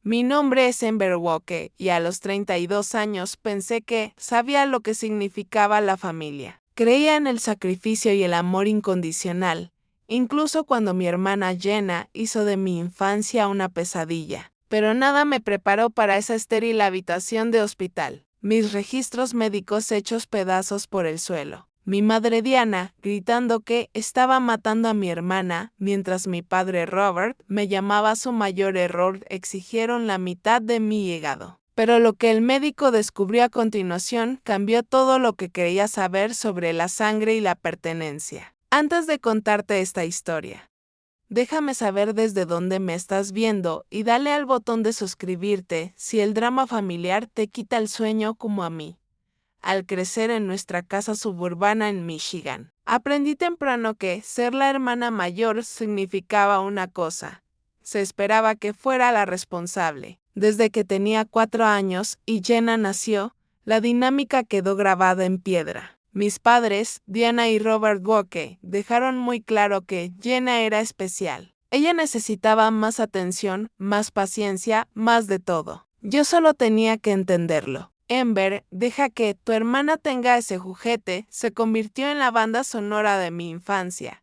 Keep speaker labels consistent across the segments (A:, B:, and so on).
A: Mi nombre es Ember Walker y a los 32 años pensé que sabía lo que significaba la familia. Creía en el sacrificio y el amor incondicional, incluso cuando mi hermana Jenna hizo de mi infancia una pesadilla. Pero nada me preparó para esa estéril habitación de hospital. Mis registros médicos hechos pedazos por el suelo. Mi madre Diana gritando que estaba matando a mi hermana, mientras mi padre Robert me llamaba su mayor error. Exigieron la mitad de mi hígado. Pero lo que el médico descubrió a continuación cambió todo lo que creía saber sobre la sangre y la pertenencia. Antes de contarte esta historia, déjame saber desde dónde me estás viendo y dale al botón de suscribirte si el drama familiar te quita el sueño como a mí. Al crecer en nuestra casa suburbana en Michigan, aprendí temprano que ser la hermana mayor significaba una cosa. Se esperaba que fuera la responsable. Desde que tenía 4 años y Jenna nació, la dinámica quedó grabada en piedra. Mis padres, Diana y Robert Walker, dejaron muy claro que Jenna era especial. Ella necesitaba más atención, más paciencia, más de todo. Yo solo tenía que entenderlo. Ember, deja que tu hermana tenga ese juguete, se convirtió en la banda sonora de mi infancia.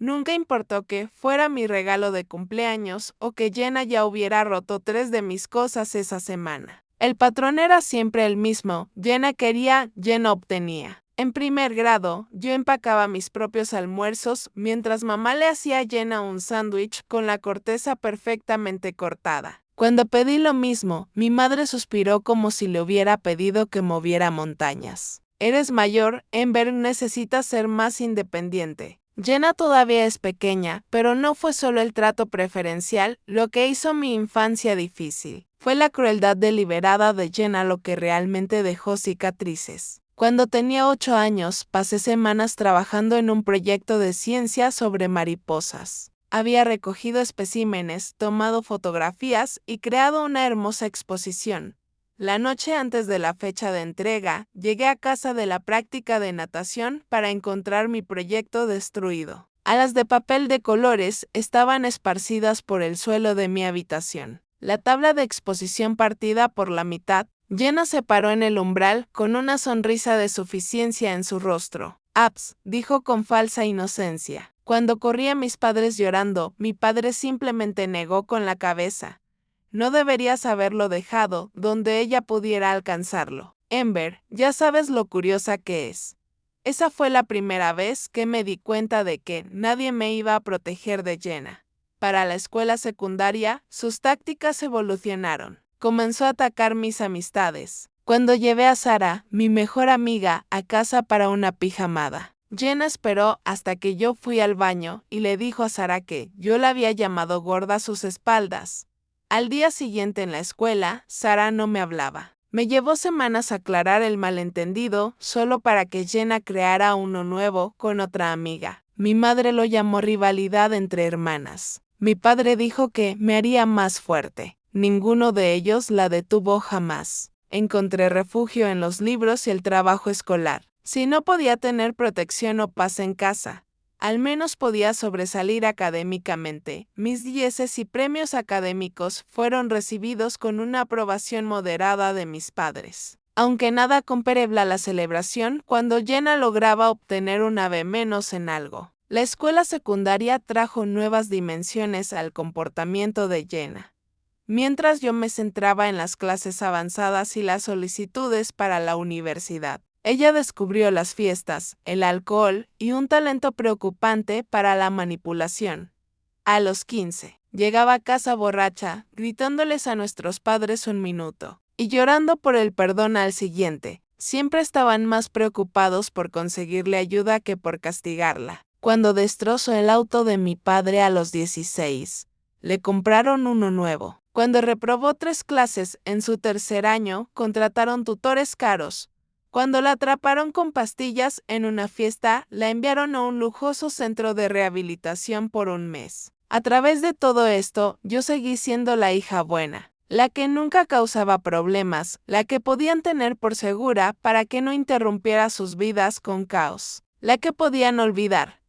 A: Nunca importó que fuera mi regalo de cumpleaños o que Jenna ya hubiera roto 3 de mis cosas esa semana. El patrón era siempre el mismo: Jenna quería, Jenna obtenía. En primer grado, yo empacaba mis propios almuerzos mientras mamá le hacía a Jenna un sándwich con la corteza perfectamente cortada. Cuando pedí lo mismo, mi madre suspiró como si le hubiera pedido que moviera montañas. Eres mayor, Ember, necesitas ser más independiente. Jenna todavía es pequeña, pero no fue solo el trato preferencial lo que hizo mi infancia difícil. Fue la crueldad deliberada de Jenna lo que realmente dejó cicatrices. Cuando tenía 8 años, pasé semanas trabajando en un proyecto de ciencia sobre mariposas. Había recogido especímenes, tomado fotografías y creado una hermosa exposición. La noche antes de la fecha de entrega, llegué a casa de la práctica de natación para encontrar mi proyecto destruido. Alas de papel de colores estaban esparcidas por el suelo de mi habitación. La tabla de exposición partida por la mitad, Jenna se paró en el umbral con una sonrisa de suficiencia en su rostro. «Abs», dijo con falsa inocencia. Cuando corrí a mis padres llorando, mi padre simplemente negó con la cabeza. No deberías haberlo dejado donde ella pudiera alcanzarlo. Ember, ya sabes lo curiosa que es. Esa fue la primera vez que me di cuenta de que nadie me iba a proteger de Jenna. Para la escuela secundaria, sus tácticas evolucionaron. Comenzó a atacar mis amistades. Cuando llevé a Sarah, mi mejor amiga, a casa para una pijamada, Jenna esperó hasta que yo fui al baño y le dijo a Sarah que yo la había llamado gorda a sus espaldas. Al día siguiente en la escuela, Sarah no me hablaba. Me llevó semanas aclarar el malentendido solo para que Jenna creara uno nuevo con otra amiga. Mi madre lo llamó rivalidad entre hermanas. Mi padre dijo que me haría más fuerte. Ninguno de ellos la detuvo jamás. Encontré refugio en los libros y el trabajo escolar. Si no podía tener protección o paz en casa, al menos podía sobresalir académicamente. Mis dieces y premios académicos fueron recibidos con una aprobación moderada de mis padres. Aunque nada comparable a la celebración cuando Jenna lograba obtener una B- en algo. La escuela secundaria trajo nuevas dimensiones al comportamiento de Jenna. Mientras yo me centraba en las clases avanzadas y las solicitudes para la universidad, ella descubrió las fiestas, el alcohol y un talento preocupante para la manipulación. A los 15, llegaba a casa borracha, gritándoles a nuestros padres un minuto, y llorando por el perdón al siguiente. Siempre estaban más preocupados por conseguirle ayuda que por castigarla. Cuando destrozó el auto de mi padre a los 16, le compraron uno nuevo. Cuando reprobó 3 clases en su tercer año, contrataron tutores caros. Cuando la atraparon con pastillas en una fiesta, la enviaron a un lujoso centro de rehabilitación por un mes. A través de todo esto, yo seguí siendo la hija buena, la que nunca causaba problemas, la que podían tener por segura para que no interrumpiera sus vidas con caos, la que podían olvidar.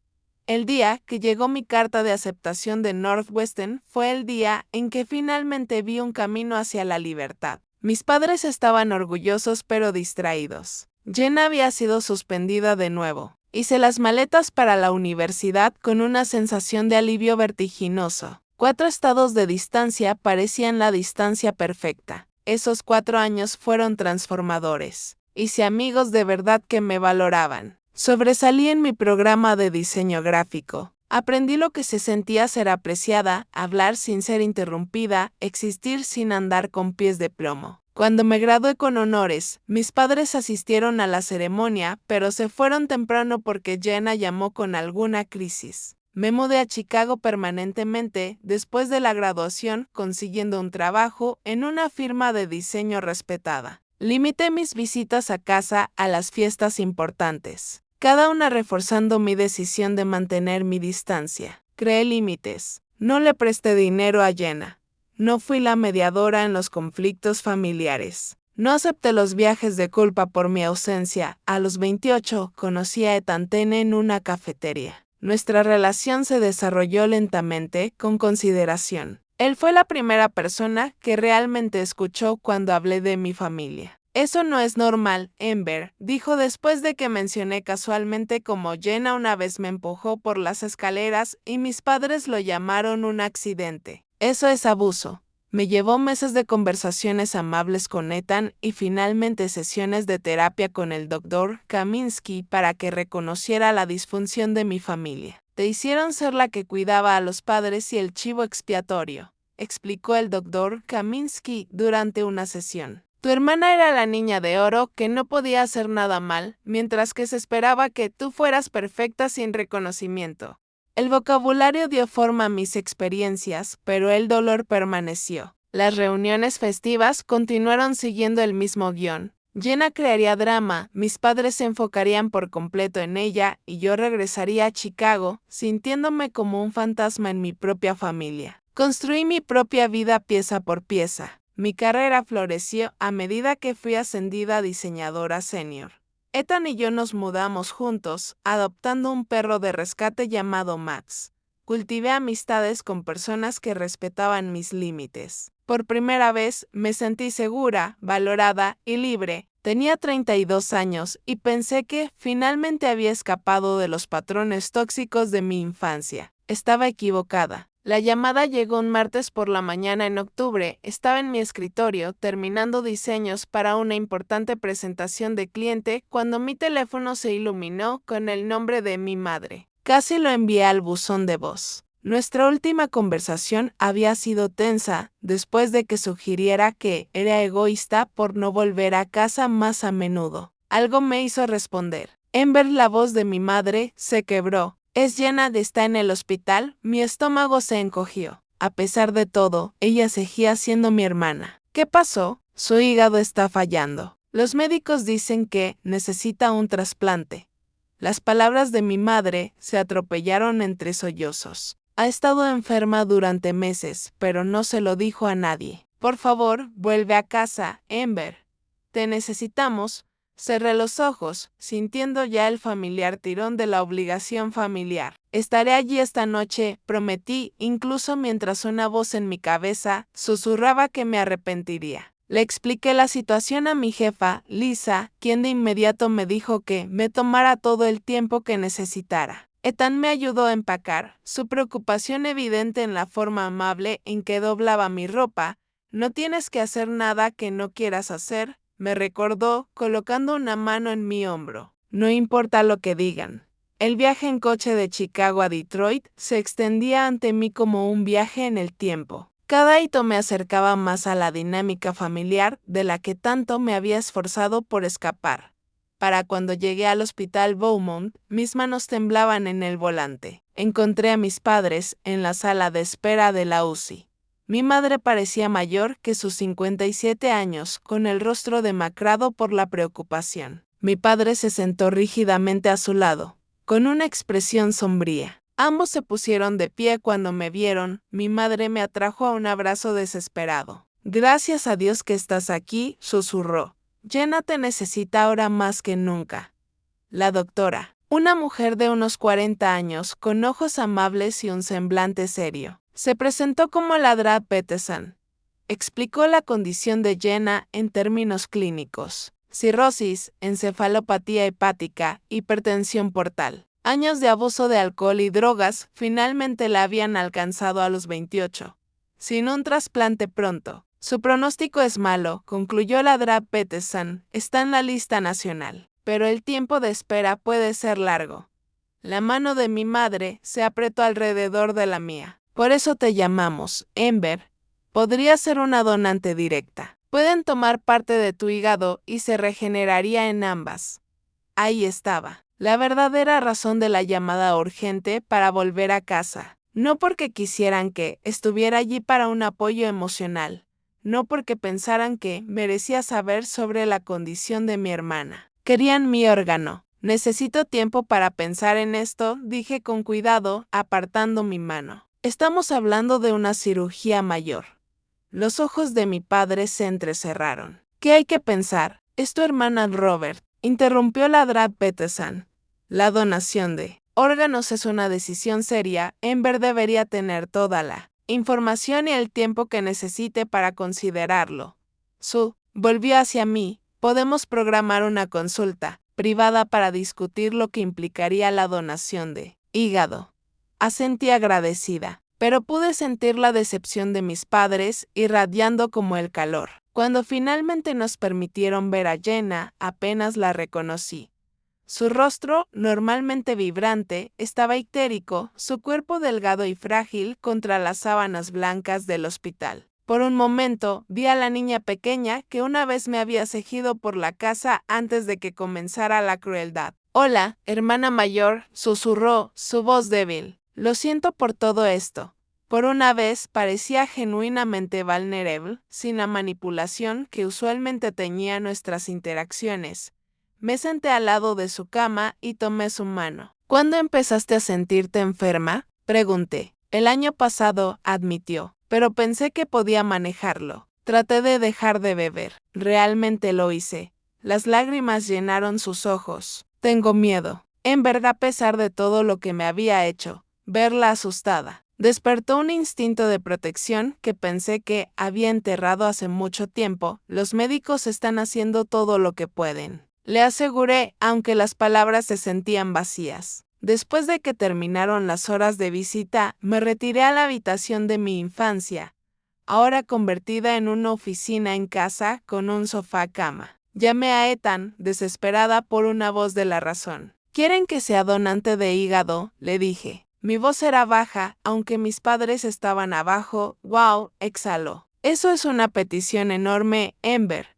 A: El día que llegó mi carta de aceptación de Northwestern fue el día en que finalmente vi un camino hacia la libertad. Mis padres estaban orgullosos pero distraídos. Jenna había sido suspendida de nuevo. Hice las maletas para la universidad con una sensación de alivio vertiginoso. 4 estados de distancia parecían la distancia perfecta. Esos 4 años fueron transformadores. Hice amigos de verdad que me valoraban. Sobresalí en mi programa de diseño gráfico. Aprendí lo que se sentía ser apreciada, hablar sin ser interrumpida, existir sin andar con pies de plomo. Cuando me gradué con honores, mis padres asistieron a la ceremonia, pero se fueron temprano porque Jenna llamó con alguna crisis. Me mudé a Chicago permanentemente después de la graduación, consiguiendo un trabajo en una firma de diseño respetada. Limité mis visitas a casa a las fiestas importantes, cada una reforzando mi decisión de mantener mi distancia. Creé límites. No le presté dinero a Jenna. No fui la mediadora en los conflictos familiares. No acepté los viajes de culpa por mi ausencia. A los 28 conocí a Ethan Tene en una cafetería. Nuestra relación se desarrolló lentamente, con consideración. Él fue la primera persona que realmente escuchó cuando hablé de mi familia. Eso no es normal, Amber, dijo después de que mencioné casualmente cómo Jenna una vez me empujó por las escaleras y mis padres lo llamaron un accidente. Eso es abuso. Me llevó meses de conversaciones amables con Ethan y finalmente sesiones de terapia con el Dr. Kaminsky para que reconociera la disfunción de mi familia. Te hicieron ser la que cuidaba a los padres y el chivo expiatorio, explicó el Dr. Kaminsky durante una sesión. Tu hermana era la niña de oro que no podía hacer nada mal, mientras que se esperaba que tú fueras perfecta sin reconocimiento. El vocabulario dio forma a mis experiencias, pero el dolor permaneció. Las reuniones festivas continuaron siguiendo el mismo guión. Jenna crearía drama, mis padres se enfocarían por completo en ella y yo regresaría a Chicago, sintiéndome como un fantasma en mi propia familia. Construí mi propia vida pieza por pieza. Mi carrera floreció a medida que fui ascendida a diseñadora senior. Ethan y yo nos mudamos juntos, adoptando un perro de rescate llamado Max. Cultivé amistades con personas que respetaban mis límites. Por primera vez me sentí segura, valorada y libre. Tenía 32 años y pensé que finalmente había escapado de los patrones tóxicos de mi infancia. Estaba equivocada. La llamada llegó un martes por la mañana en octubre. Estaba en mi escritorio terminando diseños para una importante presentación de cliente cuando mi teléfono se iluminó con el nombre de mi madre. Casi lo envié al buzón de voz. Nuestra última conversación había sido tensa después de que sugiriera que era egoísta por no volver a casa más a menudo. Algo me hizo responder. Amber, la voz de mi madre, se quebró. Es Jenna de está en el hospital. Mi estómago se encogió. A pesar de todo, ella seguía siendo mi hermana. ¿Qué pasó? Su hígado está fallando. Los médicos dicen que necesita un trasplante. Las palabras de mi madre se atropellaron entre sollozos. Ha estado enferma durante meses, pero no se lo dijo a nadie. Por favor, vuelve a casa, Amber. Te necesitamos. Cerré los ojos, sintiendo ya el familiar tirón de la obligación familiar. Estaré allí esta noche, prometí, incluso mientras una voz en mi cabeza susurraba que me arrepentiría. Le expliqué la situación a mi jefa, Lisa, quien de inmediato me dijo que me tomara todo el tiempo que necesitara. Ethan me ayudó a empacar, su preocupación evidente en la forma amable en que doblaba mi ropa. No tienes que hacer nada que no quieras hacer, me recordó, colocando una mano en mi hombro. No importa lo que digan. El viaje en coche de Chicago a Detroit se extendía ante mí como un viaje en el tiempo. Cada hito me acercaba más a la dinámica familiar de la que tanto me había esforzado por escapar. Para cuando llegué al hospital Beaumont, mis manos temblaban en el volante. Encontré a mis padres en la sala de espera de la UCI. Mi madre parecía mayor que sus 57 años, con el rostro demacrado por la preocupación. Mi padre se sentó rígidamente a su lado, con una expresión sombría. Ambos se pusieron de pie cuando me vieron. Mi madre me atrajo a un abrazo desesperado. Gracias a Dios que estás aquí, susurró. Jenna te necesita ahora más que nunca. La doctora Una mujer de unos 40 años, con ojos amables y un semblante serio. Se presentó como la Dra. Peterson. Explicó la condición de Jenna en términos clínicos: cirrosis, encefalopatía hepática, hipertensión portal. Años de abuso de alcohol y drogas finalmente la habían alcanzado a los 28. Sin un trasplante pronto. Su pronóstico es malo, concluyó la Dra. Peterson. Está en la lista nacional, pero el tiempo de espera puede ser largo. La mano de mi madre se apretó alrededor de la mía. Por eso te llamamos, Ember. Podría ser una donante directa. Pueden tomar parte de tu hígado y se regeneraría en ambas. Ahí estaba, la verdadera razón de la llamada urgente para volver a casa. No porque quisieran que estuviera allí para un apoyo emocional. No porque pensaran que merecía saber sobre la condición de mi hermana. Querían mi órgano. Necesito tiempo para pensar en esto, dije con cuidado, apartando mi mano. Estamos hablando de una cirugía mayor. Los ojos de mi padre se entrecerraron. ¿Qué hay que pensar? Es tu hermana Robert, interrumpió la Dra. Peterson. La donación de órganos es una decisión seria. Ember debería tener toda la información y el tiempo que necesite para considerarlo. Sue volvió hacia mí. Podemos programar una consulta privada para discutir lo que implicaría la donación de hígado. Asentí agradecida, pero pude sentir la decepción de mis padres irradiando como el calor. Cuando finalmente nos permitieron ver a Jenna, apenas la reconocí. Su rostro, normalmente vibrante, estaba ictérico, su cuerpo delgado y frágil contra las sábanas blancas del hospital. Por un momento, vi a la niña pequeña que una vez me había seguido por la casa antes de que comenzara la crueldad. «Hola, hermana mayor», susurró, su voz débil. «Lo siento por todo esto». Por una vez parecía genuinamente vulnerable, sin la manipulación que usualmente teñía nuestras interacciones. Me senté al lado de su cama y tomé su mano. «¿Cuándo empezaste a sentirte enferma?», pregunté. «El año pasado», admitió, «pero pensé que podía manejarlo. Traté de dejar de beber. Realmente lo hice». Las lágrimas llenaron sus ojos. «Tengo miedo». Ember, a pesar de todo lo que me había hecho, verla asustada. Despertó un instinto de protección que pensé que había enterrado hace mucho tiempo. Los médicos están haciendo todo lo que pueden, le aseguré, aunque las palabras se sentían vacías. Después de que terminaron las horas de visita, me retiré a la habitación de mi infancia, ahora convertida en una oficina en casa con un sofá-cama. Llamé a Ethan, desesperada por una voz de la razón. «¿Quieren que sea donante de hígado?», le dije. Mi voz era baja, aunque mis padres estaban abajo. «Wow», exhaló. «Eso es una petición enorme, Ember.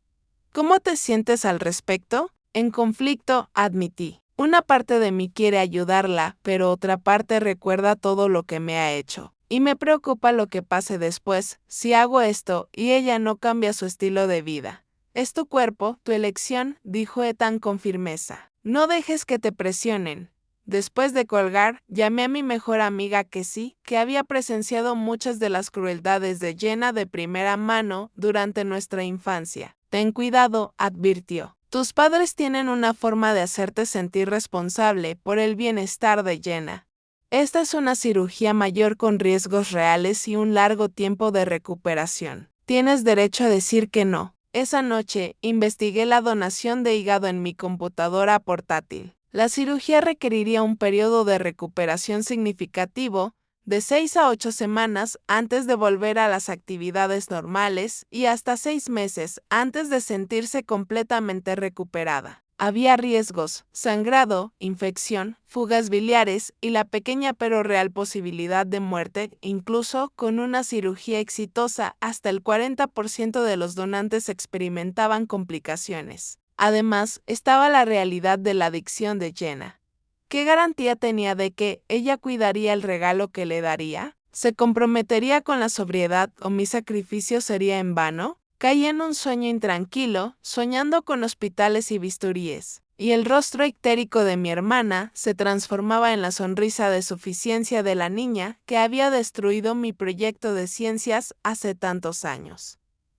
A: ¿Cómo te sientes al respecto?» «En conflicto», admití. Una parte de mí quiere ayudarla, pero otra parte recuerda todo lo que me ha hecho. Y me preocupa lo que pase después, si hago esto y ella no cambia su estilo de vida. «Es tu cuerpo, tu elección», dijo Ethan con firmeza. «No dejes que te presionen». Después de colgar, llamé a mi mejor amiga Cassie, que había presenciado muchas de las crueldades de Jenna de primera mano durante nuestra infancia. «Ten cuidado», advirtió. «Tus padres tienen una forma de hacerte sentir responsable por el bienestar de Jenna. Esta es una cirugía mayor con riesgos reales y un largo tiempo de recuperación. Tienes derecho a decir que no». Esa noche, investigué la donación de hígado en mi computadora portátil. La cirugía requeriría un periodo de recuperación significativo, de 6 a 8 semanas antes de volver a las actividades normales y hasta 6 meses antes de sentirse completamente recuperada. Había riesgos: sangrado, infección, fugas biliares y la pequeña pero real posibilidad de muerte. Incluso con una cirugía exitosa, hasta el 40% de los donantes experimentaban complicaciones. Además, estaba la realidad de la adicción de Jenna. ¿Qué garantía tenía de que ella cuidaría el regalo que le daría? ¿Se comprometería con la sobriedad o mi sacrificio sería en vano? Caí en un sueño intranquilo, soñando con hospitales y bisturíes, y el rostro ictérico de mi hermana se transformaba en la sonrisa de suficiencia de la niña que había destruido mi proyecto de ciencias hace tantos años.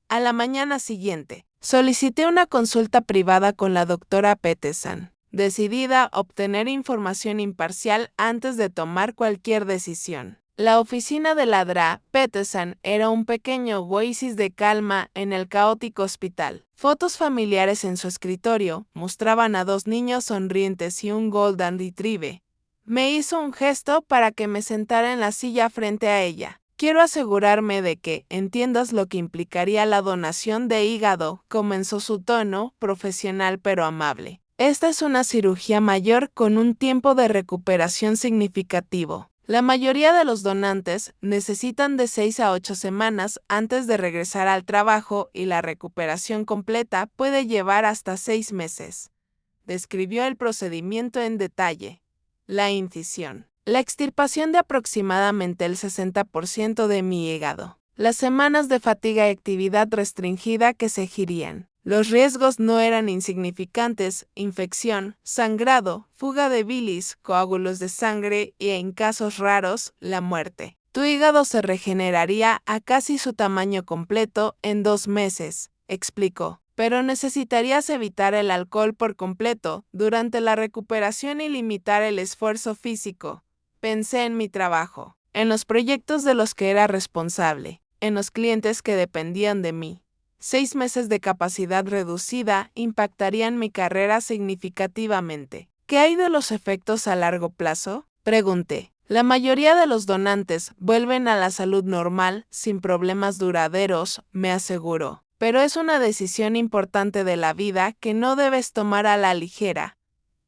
A: A la mañana siguiente, solicité una consulta privada con la doctora Peterson. decidida a obtener información imparcial antes de tomar cualquier decisión. La oficina de la Dra. Peterson era un pequeño oasis de calma en el caótico hospital. Fotos familiares en su escritorio mostraban a 2 niños sonrientes y un Golden Retriever. Me hizo un gesto para que me sentara en la silla frente a ella. Quiero asegurarme de que entiendas lo que implicaría la donación de hígado, comenzó su tono, profesional pero amable. Esta es una cirugía mayor con un tiempo de recuperación significativo. La mayoría de los donantes necesitan de 6 a 8 semanas antes de regresar al trabajo y la recuperación completa puede llevar hasta 6 meses. Describió el procedimiento en detalle. La incisión. La extirpación de aproximadamente el 60% de mi hígado. Las semanas de fatiga y actividad restringida que seguirían. Los riesgos no eran insignificantes: infección, sangrado, fuga de bilis, coágulos de sangre y, en casos raros, la muerte. Tu hígado se regeneraría a casi su tamaño completo en 2 meses, explicó. Pero necesitarías evitar el alcohol por completo durante la recuperación y limitar el esfuerzo físico. Pensé en mi trabajo, en los proyectos de los que era responsable, en los clientes que dependían de mí. 6 meses de capacidad reducida impactarían mi carrera significativamente. ¿Qué hay de los efectos a largo plazo?, pregunté. La mayoría de los donantes vuelven a la salud normal sin problemas duraderos, me aseguró. Pero es una decisión importante de la vida que no debes tomar a la ligera.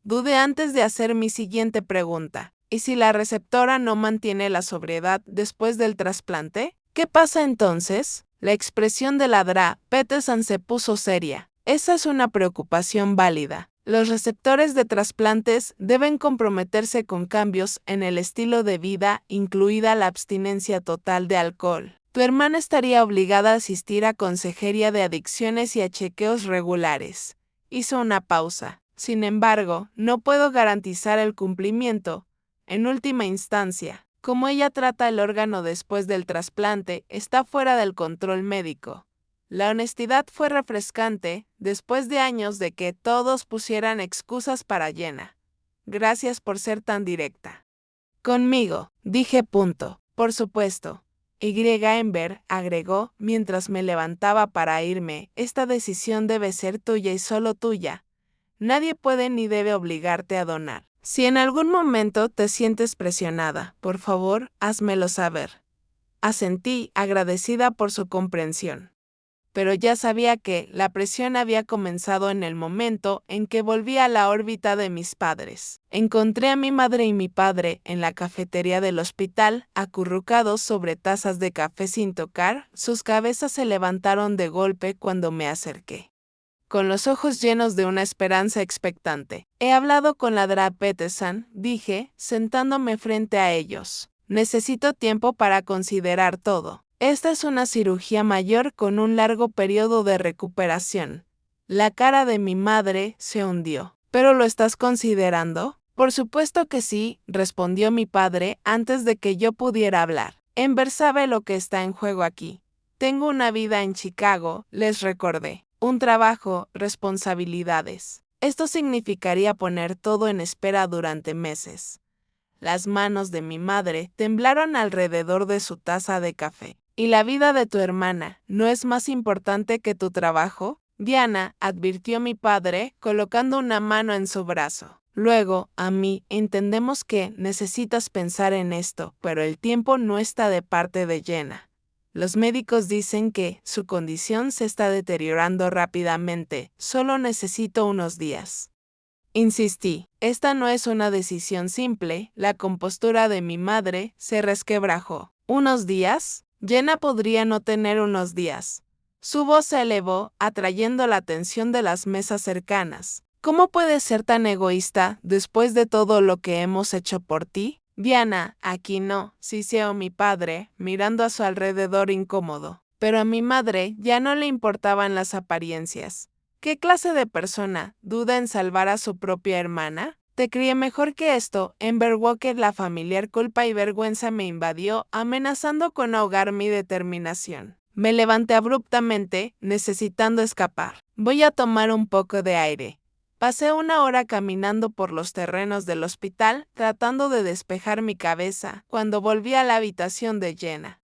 A: Dudé antes de hacer mi siguiente pregunta. ¿Y si la receptora no mantiene la sobriedad después del trasplante? ¿Qué pasa entonces? La expresión de la Dra. Peterson se puso seria. Esa es una preocupación válida. Los receptores de trasplantes deben comprometerse con cambios en el estilo de vida, incluida la abstinencia total de alcohol. Tu hermana estaría obligada a asistir a consejería de adicciones y a chequeos regulares. Hizo una pausa. Sin embargo, no puedo garantizar el cumplimiento. En última instancia, como ella trata el órgano después del trasplante, está fuera del control médico. La honestidad fue refrescante después de años de que todos pusieran excusas para Jenna. Gracias por ser tan directa. Conmigo, dije punto. Por supuesto. Ember agregó mientras me levantaba para irme, esta decisión debe ser tuya y solo tuya. Nadie puede ni debe obligarte a donar. Si en algún momento te sientes presionada, por favor, házmelo saber. Asentí, agradecida por su comprensión. Pero ya sabía que la presión había comenzado en el momento en que volví a la órbita de mis padres. Encontré a mi madre y mi padre en la cafetería del hospital, acurrucados sobre tazas de café sin tocar. Sus cabezas se levantaron de golpe cuando me acerqué. Con los ojos llenos de una esperanza expectante. He hablado con la Dra. Peterson, dije, sentándome frente a ellos. Necesito tiempo para considerar todo. Esta es una cirugía mayor con un largo periodo de recuperación. La cara de mi madre se hundió. ¿Pero lo estás considerando? Por supuesto que sí, respondió mi padre antes de que yo pudiera hablar. Ember sabe lo que está en juego aquí. Tengo una vida en Chicago, les recordé. Un trabajo, responsabilidades. Esto significaría poner todo en espera durante meses. Las manos de mi madre temblaron alrededor de su taza de café. ¿Y la vida de tu hermana no es más importante que tu trabajo? Diana, advirtió mi padre, colocando una mano en su brazo. Luego, a mí, entendemos que necesitas pensar en esto, pero el tiempo no está de parte de Jenna. Los médicos dicen que su condición se está deteriorando rápidamente, solo necesito unos días. Insistí, esta no es una decisión simple, la compostura de mi madre se resquebrajó. ¿Unos días? Jenna podría no tener unos días. Su voz se elevó, atrayendo la atención de las mesas cercanas. ¿Cómo puedes ser tan egoísta después de todo lo que hemos hecho por ti? Diana, aquí no, siseó mi padre, mirando a su alrededor incómodo. Pero a mi madre ya no le importaban las apariencias. ¿Qué clase de persona duda en salvar a su propia hermana? Te crié mejor que esto, Ember Walker. La familiar culpa y vergüenza me invadió, amenazando con ahogar mi determinación. Me levanté abruptamente, necesitando escapar. Voy a tomar un poco de aire. Pasé una hora caminando por los terrenos del hospital tratando de despejar mi cabeza cuando volví a la habitación de Jenna.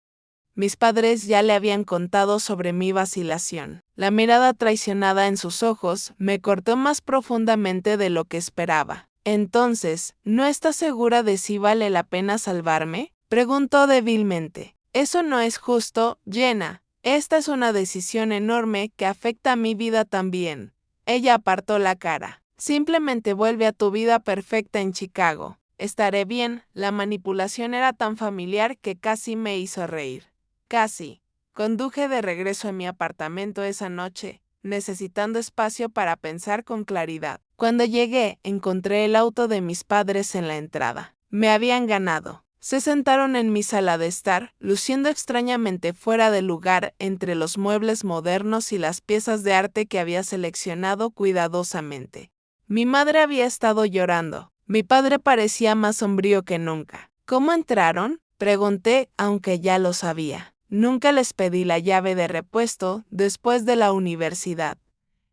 A: Mis padres ya le habían contado sobre mi vacilación. La mirada traicionada en sus ojos me cortó más profundamente de lo que esperaba. Entonces, ¿no estás segura de si vale la pena salvarme?, preguntó débilmente. Eso no es justo, Jenna. Esta es una decisión enorme que afecta a mi vida también. Ella apartó la cara. Simplemente vuelve a tu vida perfecta en Chicago. Estaré bien. La manipulación era tan familiar que casi me hizo reír. Casi. Conduje de regreso a mi apartamento esa noche, necesitando espacio para pensar con claridad. Cuando llegué, encontré el auto de mis padres en la entrada. Me habían ganado. Se sentaron en mi sala de estar, luciendo extrañamente fuera de lugar entre los muebles modernos y las piezas de arte que había seleccionado cuidadosamente. Mi madre había estado llorando. Mi padre parecía más sombrío que nunca. ¿Cómo entraron?, pregunté, aunque ya lo sabía. Nunca les pedí la llave de repuesto después de la universidad.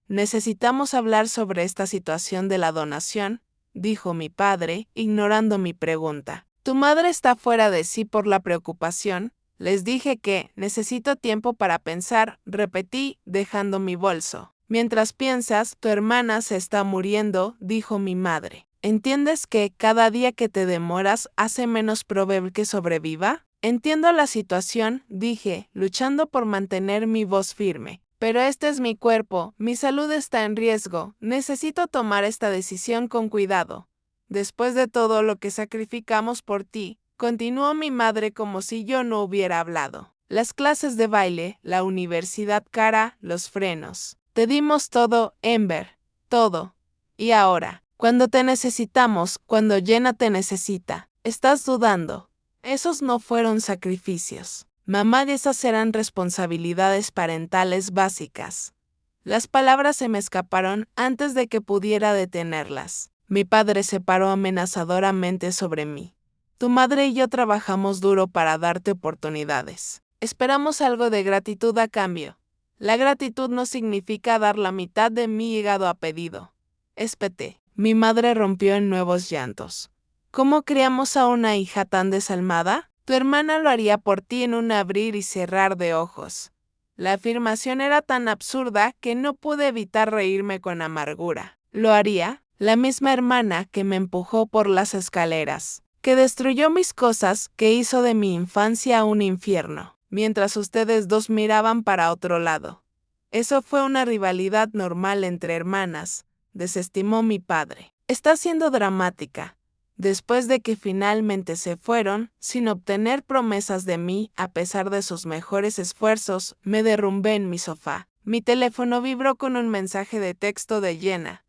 A: Necesitamos hablar sobre esta situación de la donación, dijo mi padre, ignorando mi pregunta. Tu madre está fuera de sí por la preocupación. Les dije que necesito tiempo para pensar, repetí, dejando mi bolso. Mientras piensas, tu hermana se está muriendo, dijo mi madre. ¿Entiendes que cada día que te demoras hace menos probable que sobreviva? Entiendo la situación, dije, luchando por mantener mi voz firme. Pero este es mi cuerpo, mi salud está en riesgo, necesito tomar esta decisión con cuidado. Después de todo lo que sacrificamos por ti, continuó mi madre como si yo no hubiera hablado. Las clases de baile, la universidad cara, los frenos. Te dimos todo, Ember, todo. Y ahora, cuando te necesitamos, cuando Jenna te necesita, estás dudando. Esos no fueron sacrificios. Mamá, esas eran responsabilidades parentales básicas. Las palabras se me escaparon antes de que pudiera detenerlas. Mi padre se paró amenazadoramente sobre mí. Tu madre y yo trabajamos duro para darte oportunidades. Esperamos algo de gratitud a cambio. La gratitud no significa dar la mitad de mi hígado a pedido. Espeté. Mi madre rompió en nuevos llantos. ¿Cómo criamos a una hija tan desalmada? Tu hermana lo haría por ti en un abrir y cerrar de ojos. La afirmación era tan absurda que no pude evitar reírme con amargura. ¿Lo haría? La misma hermana que me empujó por las escaleras, que destruyó mis cosas, que hizo de mi infancia un infierno, mientras ustedes dos miraban para otro lado. Eso fue una rivalidad normal entre hermanas, desestimó mi padre. Está siendo dramática. Después de que finalmente se fueron, sin obtener promesas de mí, a pesar de sus mejores esfuerzos, me derrumbé en mi sofá. Mi teléfono vibró con un mensaje de texto de Jenna.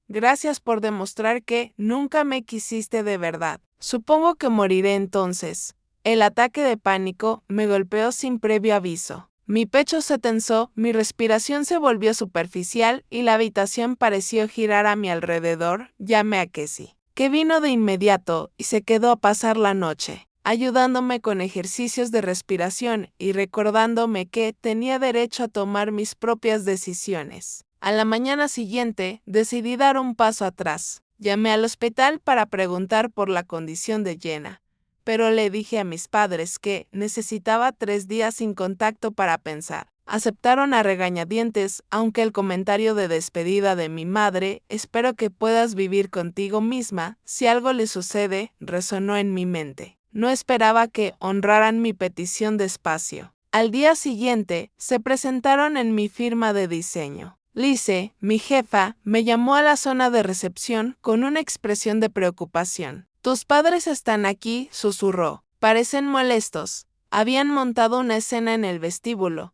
A: Gracias por demostrar que nunca me quisiste de verdad. Supongo que moriré entonces. El ataque de pánico me golpeó sin previo aviso. Mi pecho se tensó, mi respiración se volvió superficial y la habitación pareció girar a mi alrededor. Llamé a Casey, que vino de inmediato y se quedó a pasar la noche, ayudándome con ejercicios de respiración y recordándome que tenía derecho a tomar mis propias decisiones. A la mañana siguiente, decidí dar un paso atrás. Llamé al hospital para preguntar por la condición de Jenna, pero le dije a mis padres que necesitaba 3 días sin contacto para pensar. Aceptaron a regañadientes, aunque el comentario de despedida de mi madre, espero que puedas vivir contigo misma, si algo le sucede, resonó en mi mente. No esperaba que honraran mi petición despacio. Al día siguiente, se presentaron en mi firma de diseño. Lise, mi jefa, me llamó a la zona de recepción con una expresión de preocupación. Tus padres están aquí, susurró. Parecen molestos. Habían montado una escena en el vestíbulo.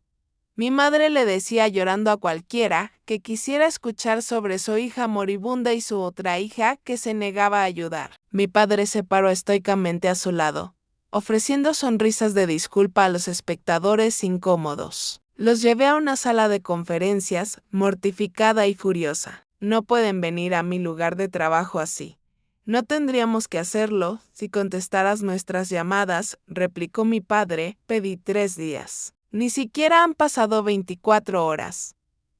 A: Mi madre le decía llorando a cualquiera que quisiera escuchar sobre su hija moribunda y su otra hija que se negaba a ayudar. Mi padre se paró estoicamente a su lado, ofreciendo sonrisas de disculpa a los espectadores incómodos. Los llevé a una sala de conferencias, mortificada y furiosa. No pueden venir a mi lugar de trabajo así. No tendríamos que hacerlo si contestaras nuestras llamadas, replicó mi padre. Pedí 3 días. Ni siquiera han pasado 24 horas.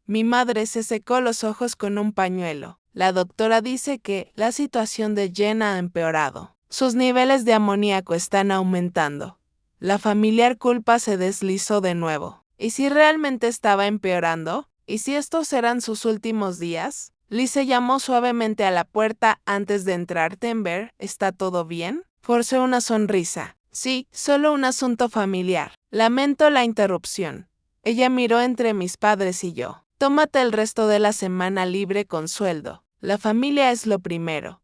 A: Mi madre se secó los ojos con un pañuelo. La doctora dice que la situación de Jen ha empeorado. Sus niveles de amoníaco están aumentando. La familiar culpa se deslizó de nuevo. ¿Y si realmente estaba empeorando? ¿Y si estos eran sus últimos días? Lise llamó suavemente a la puerta antes de entrar. Denver, ¿está todo bien? Forcé una sonrisa. Sí, solo un asunto familiar. Lamento la interrupción. Ella miró entre mis padres y yo. Tómate el resto de la semana libre con sueldo. La familia es lo primero.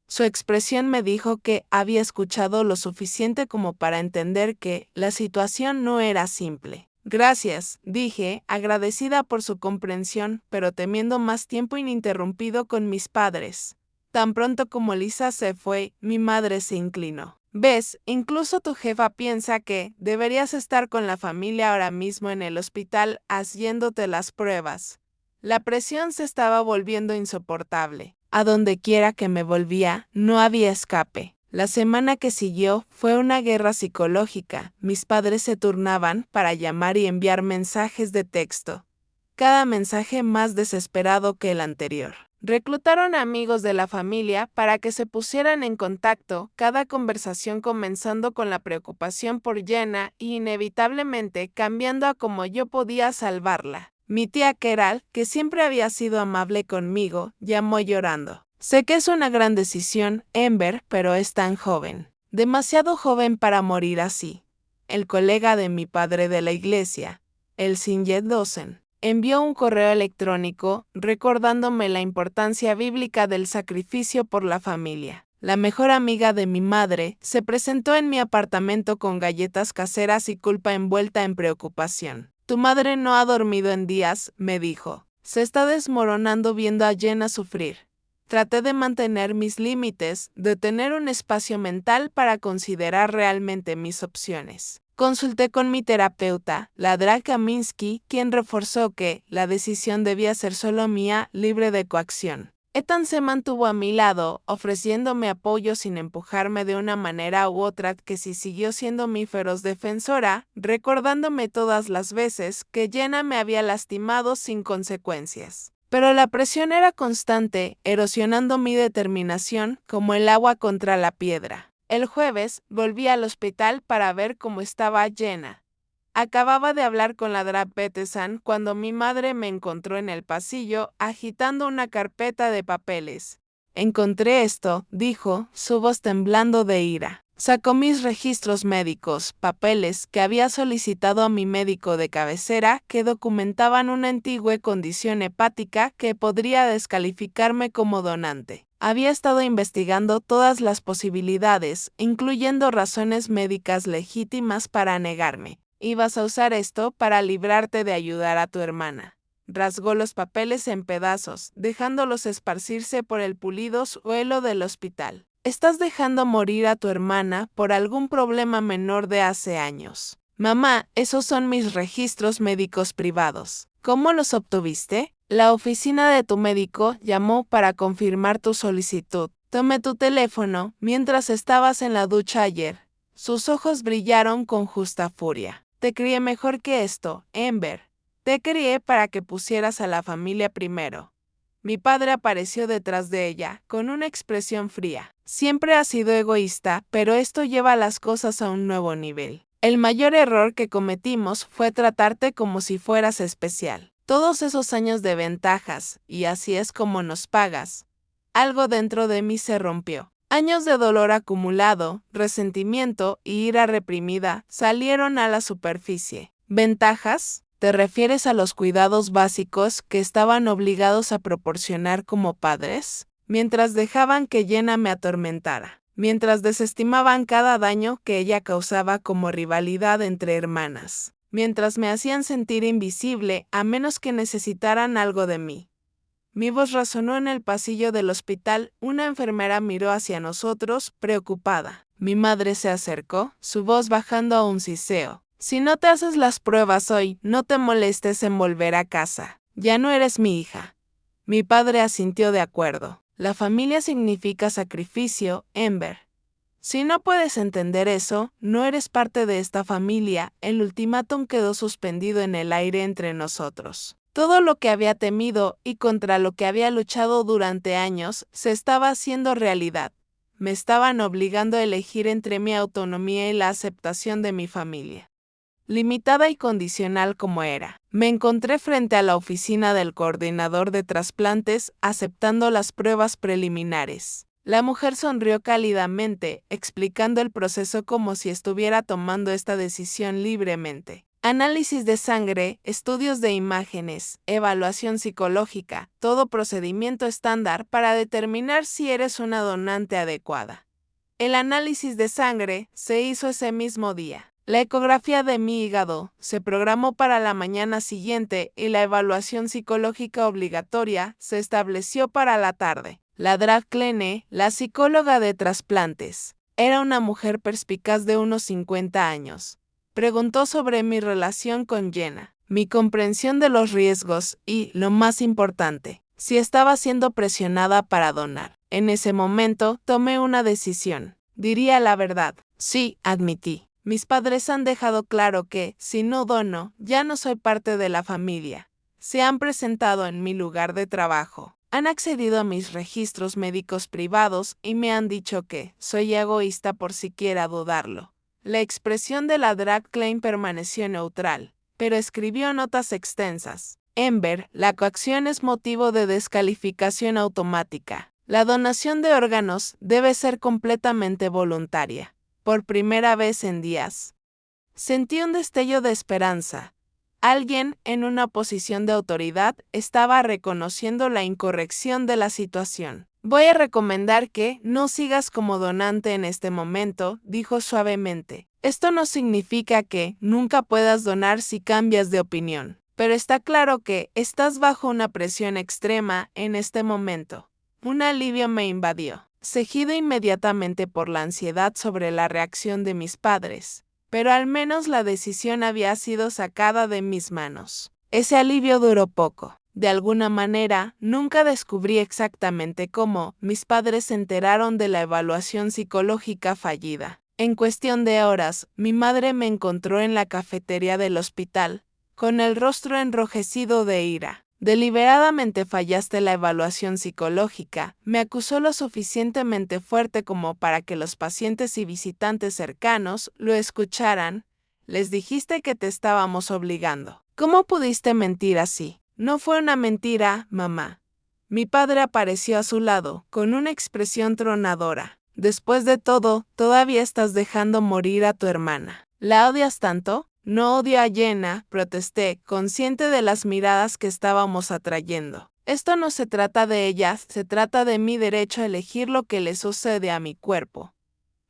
A: Su expresión me dijo que había escuchado lo suficiente como para entender que la situación no era simple. Gracias, dije, agradecida por su comprensión, pero temiendo más tiempo ininterrumpido con mis padres. Tan pronto como Lisa se fue, mi madre se inclinó. Ves, incluso tu jefa piensa que deberías estar con la familia ahora mismo en el hospital haciéndote las pruebas. La presión se estaba volviendo insoportable. A donde quiera que me volvía, no había escape. La semana que siguió fue una guerra psicológica. Mis padres se turnaban para llamar y enviar mensajes de texto. Cada mensaje más desesperado que el anterior. Reclutaron amigos de la familia para que se pusieran en contacto, cada conversación comenzando con la preocupación por Jenna y inevitablemente cambiando a cómo yo podía salvarla. Mi tía Keral, que siempre había sido amable conmigo, llamó llorando. Sé que es una gran decisión, Ember, pero es tan joven. Demasiado joven para morir así. El colega de mi padre de la iglesia, el Sinjet Dosen, envió un correo electrónico recordándome la importancia bíblica del sacrificio por la familia. La mejor amiga de mi madre se presentó en mi apartamento con galletas caseras y culpa envuelta en preocupación. Tu madre no ha dormido en días, me dijo. Se está desmoronando viendo a Jenna sufrir. Traté de mantener mis límites, de tener un espacio mental para considerar realmente mis opciones. Consulté con mi terapeuta, la Drag Kaminsky, quien reforzó que la decisión debía ser solo mía, libre de coacción. Ethan se mantuvo a mi lado, ofreciéndome apoyo sin empujarme de una manera u otra, que sí siguió siendo mi feroz defensora, recordándome todas las veces que Jenna me había lastimado sin consecuencias. Pero la presión era constante, erosionando mi determinación como el agua contra la piedra. El jueves volví al hospital para ver cómo estaba Jenna. Acababa de hablar con la Drag Peterson cuando mi madre me encontró en el pasillo agitando una carpeta de papeles. Encontré esto, dijo, su voz temblando de ira. Sacó mis registros médicos, papeles que había solicitado a mi médico de cabecera que documentaban una antigua condición hepática que podría descalificarme como donante. Había estado investigando todas las posibilidades, incluyendo razones médicas legítimas para negarme. Ibas a usar esto para librarte de ayudar a tu hermana. Rasgó los papeles en pedazos, dejándolos esparcirse por el pulido suelo del hospital. Estás dejando morir a tu hermana por algún problema menor de hace años. Mamá, esos son mis registros médicos privados. ¿Cómo los obtuviste? La oficina de tu médico llamó para confirmar tu solicitud. Tomé tu teléfono mientras estabas en la ducha ayer. Sus ojos brillaron con justa furia. Te crié mejor que esto, Ember. Te crié para que pusieras a la familia primero. Mi padre apareció detrás de ella, con una expresión fría. Siempre has sido egoísta, pero esto lleva las cosas a un nuevo nivel. El mayor error que cometimos fue tratarte como si fueras especial. Todos esos años de ventajas, y así es como nos pagas. Algo dentro de mí se rompió. Años de dolor acumulado, resentimiento y ira reprimida salieron a la superficie. ¿Ventajas? ¿Te refieres a los cuidados básicos que estaban obligados a proporcionar como padres? Mientras dejaban que Jenna me atormentara. Mientras desestimaban cada daño que ella causaba como rivalidad entre hermanas. Mientras me hacían sentir invisible a menos que necesitaran algo de mí. Mi voz resonó en el pasillo del hospital. Una enfermera miró hacia nosotros, preocupada. Mi madre se acercó, su voz bajando a un siseo. Si no te haces las pruebas hoy, no te molestes en volver a casa. Ya no eres mi hija. Mi padre asintió de acuerdo. La familia significa sacrificio, Ember. Si no puedes entender eso, no eres parte de esta familia. El ultimátum quedó suspendido en el aire entre nosotros. Todo lo que había temido y contra lo que había luchado durante años se estaba haciendo realidad. Me estaban obligando a elegir entre mi autonomía y la aceptación de mi familia. Limitada y condicional como era, me encontré frente a la oficina del coordinador de trasplantes aceptando las pruebas preliminares. La mujer sonrió cálidamente, explicando el proceso como si estuviera tomando esta decisión libremente. Análisis de sangre, estudios de imágenes, evaluación psicológica, todo procedimiento estándar para determinar si eres una donante adecuada. El análisis de sangre se hizo ese mismo día. La ecografía de mi hígado se programó para la mañana siguiente y la evaluación psicológica obligatoria se estableció para la tarde. La Drag Klene, la psicóloga de trasplantes, era una mujer perspicaz de unos 50 años. Preguntó sobre mi relación con Jenna, mi comprensión de los riesgos y, lo más importante, si estaba siendo presionada para donar. En ese momento tomé una decisión. Diría la verdad. Sí, admití. Mis padres han dejado claro que, si no dono, ya no soy parte de la familia. Se han presentado en mi lugar de trabajo. Han accedido a mis registros médicos privados y me han dicho que soy egoísta por siquiera dudarlo. La expresión de la drag queen permaneció neutral, pero escribió notas extensas. Ember, la coacción es motivo de descalificación automática. La donación de órganos debe ser completamente voluntaria. Por primera vez en días, sentí un destello de esperanza. Alguien en una posición de autoridad estaba reconociendo la incorrección de la situación. Voy a recomendar que no sigas como donante en este momento, dijo suavemente. Esto no significa que nunca puedas donar si cambias de opinión, pero está claro que estás bajo una presión extrema en este momento. Un alivio me invadió, seguido inmediatamente por la ansiedad sobre la reacción de mis padres, pero al menos la decisión había sido sacada de mis manos. Ese alivio duró poco. De alguna manera, nunca descubrí exactamente cómo mis padres se enteraron de la evaluación psicológica fallida. En cuestión de horas, mi madre me encontró en la cafetería del hospital, con el rostro enrojecido de ira. Deliberadamente fallaste la evaluación psicológica, me acusó lo suficientemente fuerte como para que los pacientes y visitantes cercanos lo escucharan. Les dijiste que te estábamos obligando. ¿Cómo pudiste mentir así? No fue una mentira, mamá. Mi padre apareció a su lado, con una expresión tronadora. Después de todo, todavía estás dejando morir a tu hermana. ¿La odias tanto? No odio a Jenna, protesté, consciente de las miradas que estábamos atrayendo. Esto no se trata de ellas, se trata de mi derecho a elegir lo que le sucede a mi cuerpo.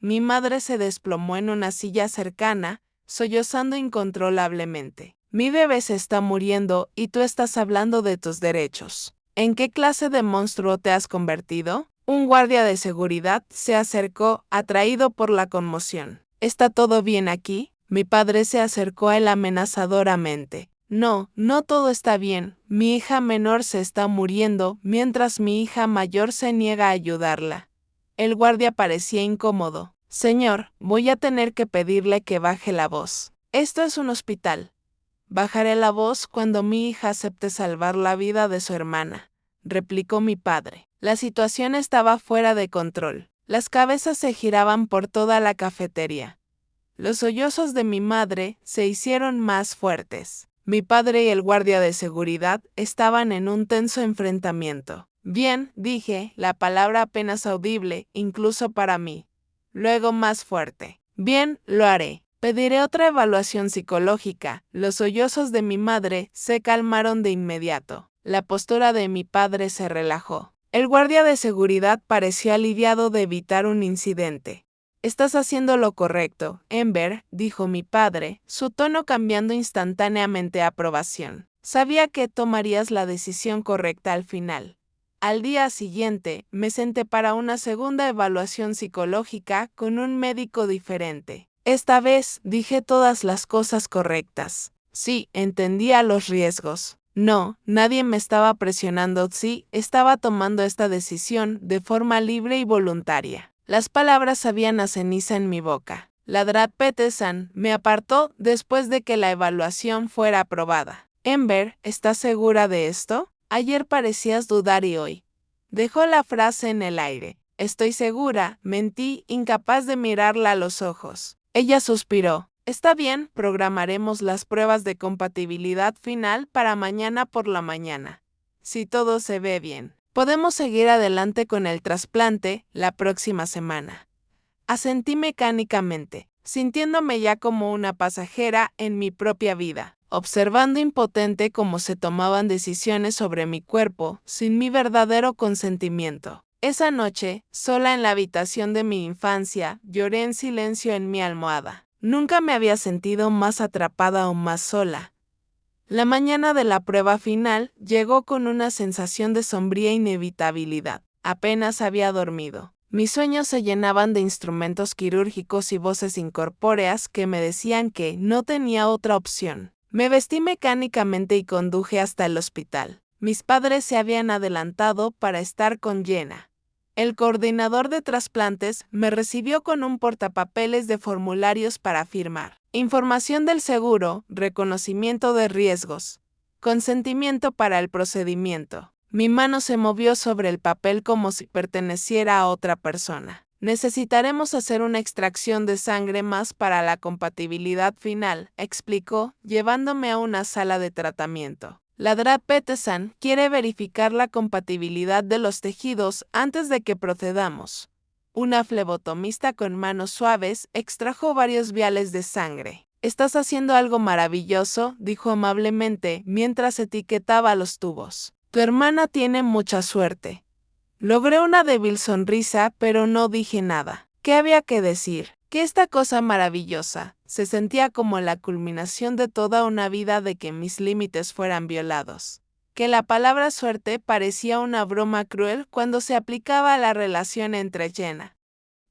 A: Mi madre se desplomó en una silla cercana, sollozando incontrolablemente. Mi bebé se está muriendo y tú estás hablando de tus derechos. ¿En qué clase de monstruo te has convertido? Un guardia de seguridad se acercó, atraído por la conmoción. ¿Está todo bien aquí? Mi padre se acercó a él amenazadoramente. No, no todo está bien. Mi hija menor se está muriendo, mientras mi hija mayor se niega a ayudarla. El guardia parecía incómodo. Señor, voy a tener que pedirle que baje la voz. Esto es un hospital. Bajaré la voz cuando mi hija acepte salvar la vida de su hermana, replicó mi padre. La situación estaba fuera de control. Las cabezas se giraban por toda la cafetería. Los sollozos de mi madre se hicieron más fuertes. Mi padre y el guardia de seguridad estaban en un tenso enfrentamiento. Bien, dije, la palabra apenas audible, incluso para mí. Luego más fuerte. Bien, lo haré. Pediré otra evaluación psicológica. Los sollozos de mi madre se calmaron de inmediato. La postura de mi padre se relajó. El guardia de seguridad pareció aliviado de evitar un incidente. Estás haciendo lo correcto, Ember, dijo mi padre, su tono cambiando instantáneamente a aprobación. Sabía que tomarías la decisión correcta al final. Al día siguiente, me senté para una segunda evaluación psicológica con un médico diferente. Esta vez dije todas las cosas correctas. Sí, entendía los riesgos. No, nadie me estaba presionando. Sí, estaba tomando esta decisión de forma libre y voluntaria. Las palabras sabían a ceniza en mi boca. La Drag Peterson me apartó después de que la evaluación fuera aprobada. Ember, ¿estás segura de esto? Ayer parecías dudar y hoy. Dejó la frase en el aire. Estoy segura, mentí, incapaz de mirarla a los ojos. Ella suspiró. Está bien, programaremos las pruebas de compatibilidad final para mañana por la mañana. Si todo se ve bien, podemos seguir adelante con el trasplante la próxima semana. Asentí mecánicamente, sintiéndome ya como una pasajera en mi propia vida, observando impotente cómo se tomaban decisiones sobre mi cuerpo sin mi verdadero consentimiento. Esa noche, sola en la habitación de mi infancia, lloré en silencio en mi almohada. Nunca me había sentido más atrapada o más sola. La mañana de la prueba final llegó con una sensación de sombría inevitabilidad. Apenas había dormido. Mis sueños se llenaban de instrumentos quirúrgicos y voces incorpóreas que me decían que no tenía otra opción. Me vestí mecánicamente y conduje hasta el hospital. Mis padres se habían adelantado para estar con Jenna. El coordinador de trasplantes me recibió con un portapapeles de formularios para firmar. Información del seguro, reconocimiento de riesgos, consentimiento para el procedimiento. Mi mano se movió sobre el papel como si perteneciera a otra persona. Necesitaremos hacer una extracción de sangre más para la compatibilidad final, explicó, llevándome a una sala de tratamiento. Ladrat Peterson quiere verificar la compatibilidad de los tejidos antes de que procedamos. Una flebotomista con manos suaves extrajo varios viales de sangre. Estás haciendo algo maravilloso, dijo amablemente mientras etiquetaba los tubos. Tu hermana tiene mucha suerte. Logré una débil sonrisa, pero no dije nada. ¿Qué había que decir? Que esta cosa maravillosa se sentía como la culminación de toda una vida de que mis límites fueran violados. Que la palabra suerte parecía una broma cruel cuando se aplicaba a la relación entre Jenna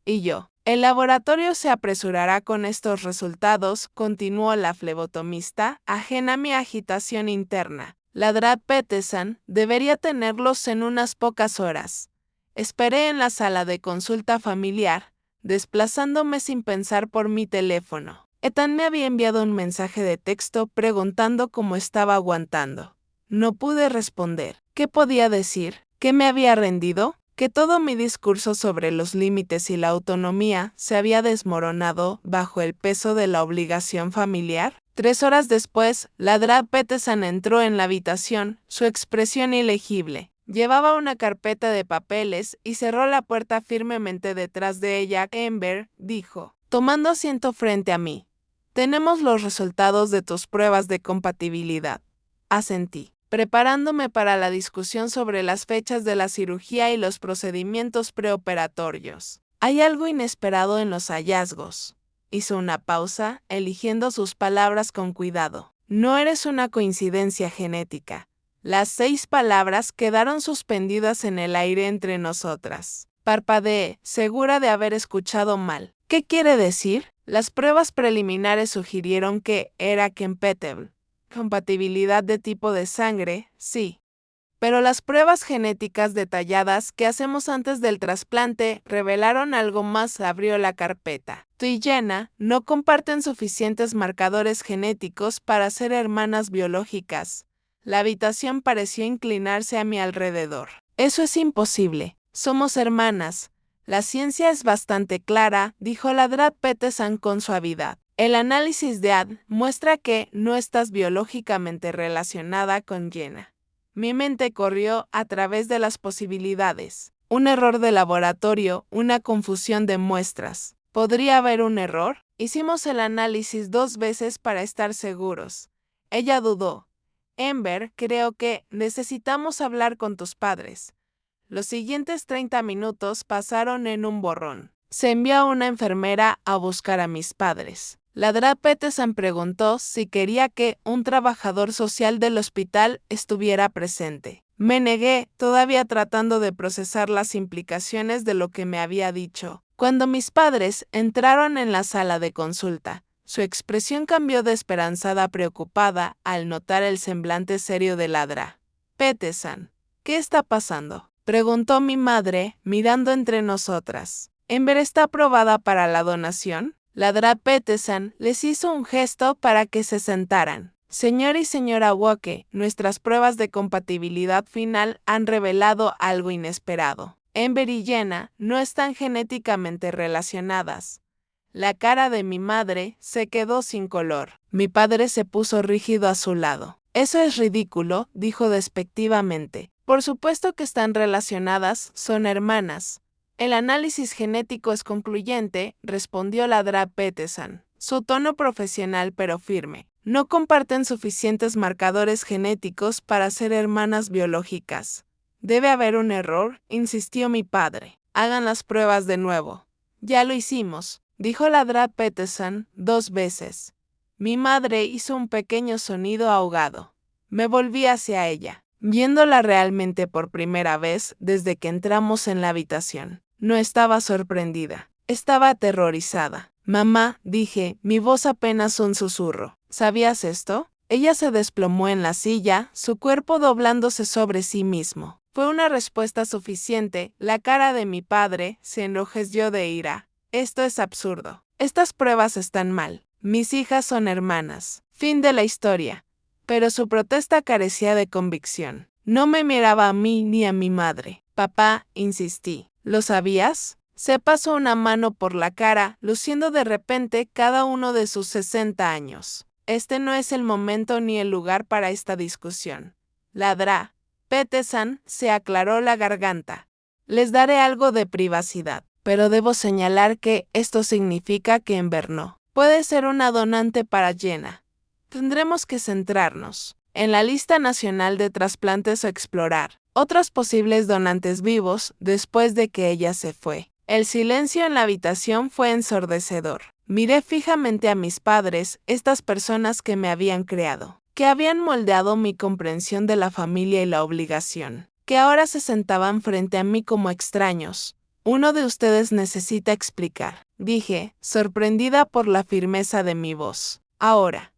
A: y yo. El laboratorio se apresurará con estos resultados, continuó la flebotomista, ajena a mi agitación interna. Ladrat Peterson debería tenerlos en unas pocas horas. Esperé en la sala de consulta familiar, desplazándome sin pensar por mi teléfono. Ethan me había enviado un mensaje de texto preguntando cómo estaba aguantando. No pude responder. ¿Qué podía decir? ¿Que me había rendido? ¿Que todo mi discurso sobre los límites y la autonomía se había desmoronado bajo el peso de la obligación familiar? 3 horas después, Ladrat Peterson entró en la habitación, su expresión ilegible. Llevaba una carpeta de papeles y cerró la puerta firmemente detrás de ella. Ember dijo, tomando asiento frente a mí. Tenemos los resultados de tus pruebas de compatibilidad. Asentí, preparándome para la discusión sobre las fechas de la cirugía y los procedimientos preoperatorios. Hay algo inesperado en los hallazgos. Hizo una pausa, eligiendo sus palabras con cuidado. No eres una coincidencia genética. Las 6 palabras quedaron suspendidas en el aire entre nosotras. Parpadeé, segura de haber escuchado mal. ¿Qué quiere decir? Las pruebas preliminares sugirieron que era compatible. Compatibilidad de tipo de sangre, sí. Pero las pruebas genéticas detalladas que hacemos antes del trasplante revelaron algo más. Abrió la carpeta. Tú y Jenna no comparten suficientes marcadores genéticos para ser hermanas biológicas. La habitación pareció inclinarse a mi alrededor. Eso es imposible. Somos hermanas. La ciencia es bastante clara, dijo Ladrat Peterson con suavidad. El análisis de AD muestra que no estás biológicamente relacionada con Jenna. Mi mente corrió a través de las posibilidades. Un error de laboratorio, una confusión de muestras. ¿Podría haber un error? Hicimos el análisis 2 veces para estar seguros. Ella dudó. Ember, creo que necesitamos hablar con tus padres. Los siguientes 30 minutos pasaron en un borrón. Se envió a una enfermera a buscar a mis padres. Ladrat Peterson preguntó si quería que un trabajador social del hospital estuviera presente. Me negué, todavía tratando de procesar las implicaciones de lo que me había dicho. Cuando mis padres entraron en la sala de consulta, su expresión cambió de esperanzada a preocupada al notar el semblante serio de Ladrat Peterson. ¿Qué está pasando?, preguntó mi madre, mirando entre nosotras. ¿Ember está aprobada para la donación? Ladrat Peterson les hizo un gesto para que se sentaran. Señor y señora Woke, nuestras pruebas de compatibilidad final han revelado algo inesperado. Ember y Jenna no están genéticamente relacionadas. La cara de mi madre se quedó sin color. Mi padre se puso rígido a su lado. Eso es ridículo, dijo despectivamente. Por supuesto que están relacionadas, son hermanas. El análisis genético es concluyente, respondió la Dra. Peterson. Su tono profesional pero firme. No comparten suficientes marcadores genéticos para ser hermanas biológicas. Debe haber un error, insistió mi padre. Hagan las pruebas de nuevo. Ya lo hicimos, dijo la Dra. Peterson 2 veces. Mi madre hizo un pequeño sonido ahogado. Me volví hacia ella, viéndola realmente por primera vez desde que entramos en la habitación. No estaba sorprendida, estaba aterrorizada. Mamá, dije, mi voz apenas un susurro. ¿Sabías esto? Ella se desplomó en la silla, su cuerpo doblándose sobre sí mismo. Fue una respuesta suficiente. La cara de mi padre se enrojeció de ira. Esto es absurdo. Estas pruebas están mal. Mis hijas son hermanas. Fin de la historia. Pero su protesta carecía de convicción. No me miraba a mí ni a mi madre. Papá, insistí. ¿Lo sabías? Se pasó una mano por la cara, luciendo de repente cada uno de sus 60 años. Este no es el momento ni el lugar para esta discusión. La Dra. Peterson se aclaró la garganta. Les daré algo de privacidad, pero debo señalar que esto significa que Ember no puede ser una donante para Jenna. Tendremos que centrarnos en la lista nacional de trasplantes o explorar otros posibles donantes vivos después de que ella se fue. El silencio en la habitación fue ensordecedor. Miré fijamente a mis padres, estas personas que me habían creado, que habían moldeado mi comprensión de la familia y la obligación, que ahora se sentaban frente a mí como extraños. Uno de ustedes necesita explicar, dije, sorprendida por la firmeza de mi voz. Ahora.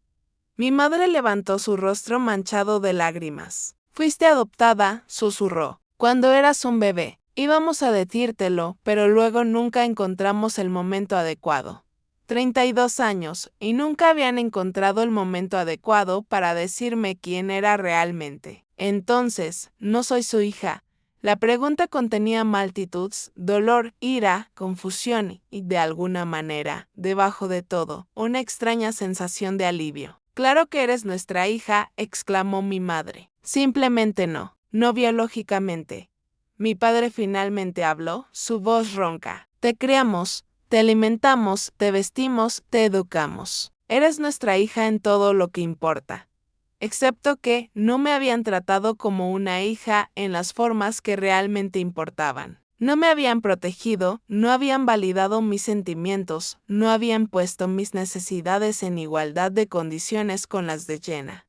A: Mi madre levantó su rostro manchado de lágrimas. Fuiste adoptada, susurró, cuando eras un bebé. Íbamos a decírtelo, pero luego nunca encontramos el momento adecuado. 32 años, y nunca habían encontrado el momento adecuado para decirme quién era realmente. Entonces, no soy su hija. La pregunta contenía multitudes, dolor, ira, confusión y, de alguna manera, debajo de todo, una extraña sensación de alivio. Claro que eres nuestra hija, exclamó mi madre. Simplemente no, no biológicamente. Mi padre finalmente habló, su voz ronca. Te criamos, te alimentamos, te vestimos, te educamos. Eres nuestra hija en todo lo que importa. Excepto que no me habían tratado como una hija en las formas que realmente importaban. No me habían protegido, no habían validado mis sentimientos, no habían puesto mis necesidades en igualdad de condiciones con las de Jenna.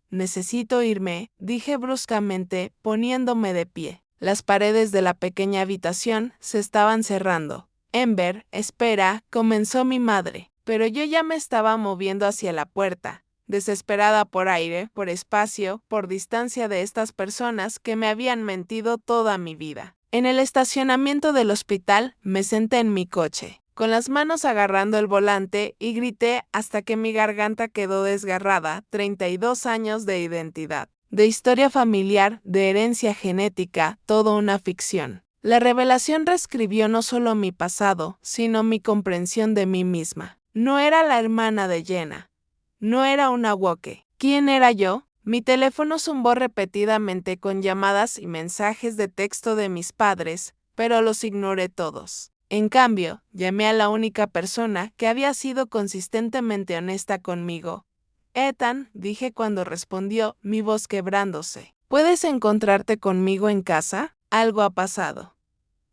A: Necesito irme, dije bruscamente, poniéndome de pie. Las paredes de la pequeña habitación se estaban cerrando. Ember, espera, comenzó mi madre, pero yo ya me estaba moviendo hacia la puerta, desesperada por aire, por espacio, por distancia de estas personas que me habían mentido toda mi vida. En el estacionamiento del hospital me senté en mi coche, con las manos agarrando el volante y grité hasta que mi garganta quedó desgarrada. 32 años de identidad, de historia familiar, de herencia genética, todo una ficción. La revelación reescribió no solo mi pasado, sino mi comprensión de mí misma. No era la hermana de Jenna. No era una Woke. ¿Quién era yo? Mi teléfono zumbó repetidamente con llamadas y mensajes de texto de mis padres, pero los ignoré todos. En cambio, llamé a la única persona que había sido consistentemente honesta conmigo. Ethan, dije cuando respondió, mi voz quebrándose. ¿Puedes encontrarte conmigo en casa? Algo ha pasado.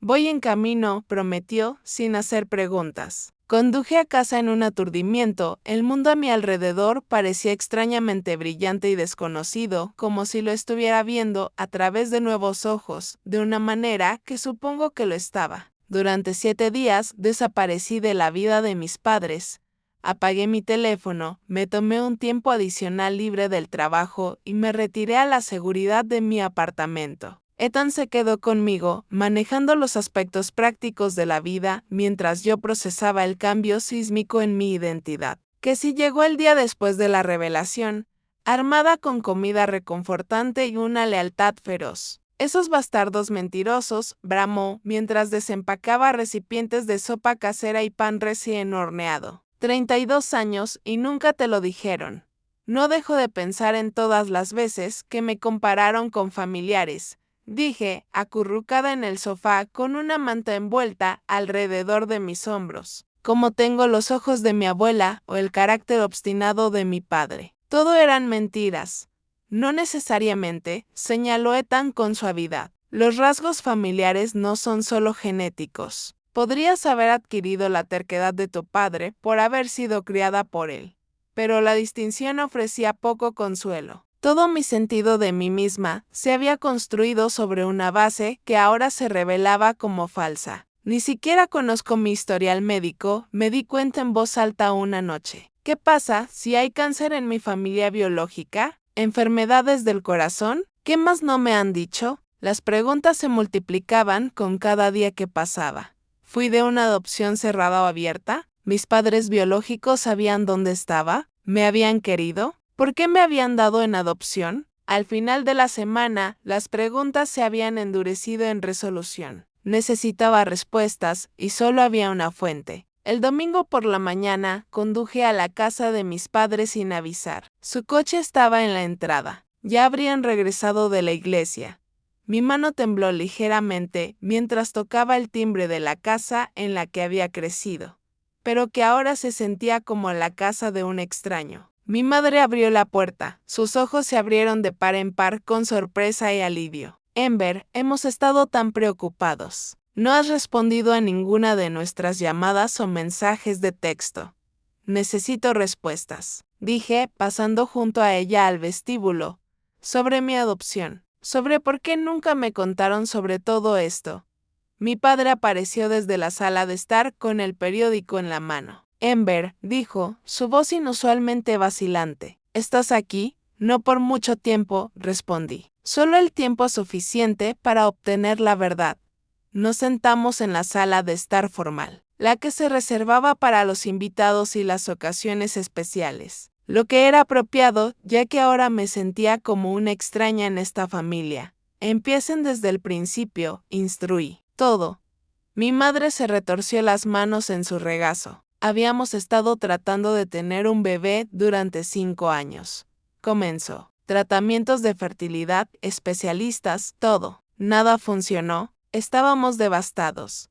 A: Voy en camino, prometió, sin hacer preguntas. Conduje a casa en un aturdimiento. El mundo a mi alrededor parecía extrañamente brillante y desconocido, como si lo estuviera viendo a través de nuevos ojos, de una manera que supongo que lo estaba. Durante 7 días desaparecí de la vida de mis padres. Apagué mi teléfono, me tomé un tiempo adicional libre del trabajo y me retiré a la seguridad de mi apartamento. Ethan se quedó conmigo, manejando los aspectos prácticos de la vida mientras yo procesaba el cambio sísmico en mi identidad, que si llegó el día después de la revelación, armada con comida reconfortante y una lealtad feroz. Esos bastardos mentirosos, bramó, mientras desempacaba recipientes de sopa casera y pan recién horneado. 32 años y nunca te lo dijeron. No dejo de pensar en todas las veces que me compararon con familiares, dije, acurrucada en el sofá con una manta envuelta alrededor de mis hombros. Como tengo los ojos de mi abuela o el carácter obstinado de mi padre. Todo eran mentiras. No necesariamente, señaló Ethan con suavidad. Los rasgos familiares no son solo genéticos. Podrías haber adquirido la terquedad de tu padre por haber sido criada por él. Pero la distinción ofrecía poco consuelo. Todo mi sentido de mí misma se había construido sobre una base que ahora se revelaba como falsa. Ni siquiera conozco mi historial médico, me di cuenta en voz alta una noche. ¿Qué pasa si hay cáncer en mi familia biológica? ¿Enfermedades del corazón? ¿Qué más no me han dicho? Las preguntas se multiplicaban con cada día que pasaba. ¿Fui de una adopción cerrada o abierta? ¿Mis padres biológicos sabían dónde estaba? ¿Me habían querido? ¿Por qué me habían dado en adopción? Al final de la semana, las preguntas se habían endurecido en resolución. Necesitaba respuestas y solo había una fuente. El domingo por la mañana conduje a la casa de mis padres sin avisar. Su coche estaba en la entrada. Ya habrían regresado de la iglesia. Mi mano tembló ligeramente mientras tocaba el timbre de la casa en la que había crecido, pero que ahora se sentía como la casa de un extraño. Mi madre abrió la puerta. Sus ojos se abrieron de par en par con sorpresa y alivio. Ember, hemos estado tan preocupados. No has respondido a ninguna de nuestras llamadas o mensajes de texto. Necesito respuestas, dije, pasando junto a ella al vestíbulo. Sobre mi adopción. Sobre por qué nunca me contaron sobre todo esto. Mi padre apareció desde la sala de estar con el periódico en la mano. Ember, dijo, su voz inusualmente vacilante. ¿Estás aquí? No por mucho tiempo, respondí. Solo el tiempo suficiente para obtener la verdad. Nos sentamos en la sala de estar formal, la que se reservaba para los invitados y las ocasiones especiales. Lo que era apropiado, ya que ahora me sentía como una extraña en esta familia. Empiecen desde el principio, instruí. Todo. Mi madre se retorció las manos en su regazo. Habíamos estado tratando de tener un bebé durante 5 años. Comenzó. Tratamientos de fertilidad, especialistas, todo. Nada funcionó. Estábamos devastados.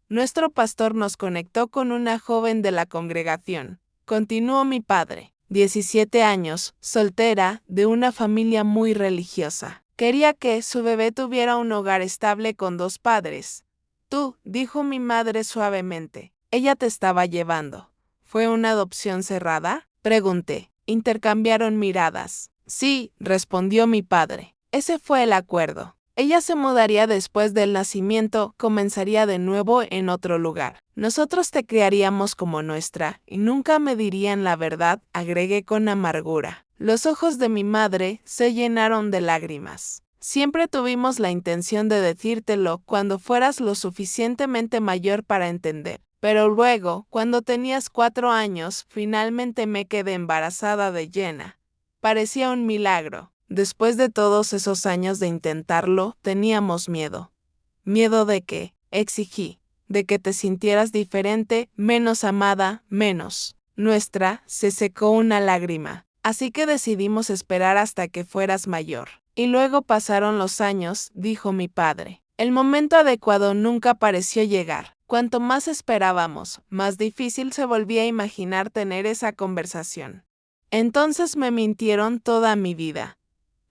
A: Nuestro pastor nos conectó con una joven de la congregación. Continuó mi padre. 17 años, soltera, de una familia muy religiosa. Quería que su bebé tuviera un hogar estable con 2 padres. Tú, dijo mi madre suavemente. Ella te estaba llevando. ¿Fue una adopción cerrada? Pregunté. Intercambiaron miradas. Sí, respondió mi padre. Ese fue el acuerdo. Ella se mudaría después del nacimiento, comenzaría de nuevo en otro lugar. Nosotros te criaríamos como nuestra, y nunca me dirían la verdad, agregué con amargura. Los ojos de mi madre se llenaron de lágrimas. Siempre tuvimos la intención de decírtelo cuando fueras lo suficientemente mayor para entender. Pero luego, cuando tenías 4 años, finalmente me quedé embarazada de Jenna. Parecía un milagro. Después de todos esos años de intentarlo, teníamos miedo. ¿Miedo de qué? Exigí. De que te sintieras diferente, menos amada, menos. Nuestra, se secó una lágrima. Así que decidimos esperar hasta que fueras mayor. Y luego pasaron los años, dijo mi padre. El momento adecuado nunca pareció llegar. Cuanto más esperábamos, más difícil se volvía a imaginar tener esa conversación. Entonces me mintieron toda mi vida.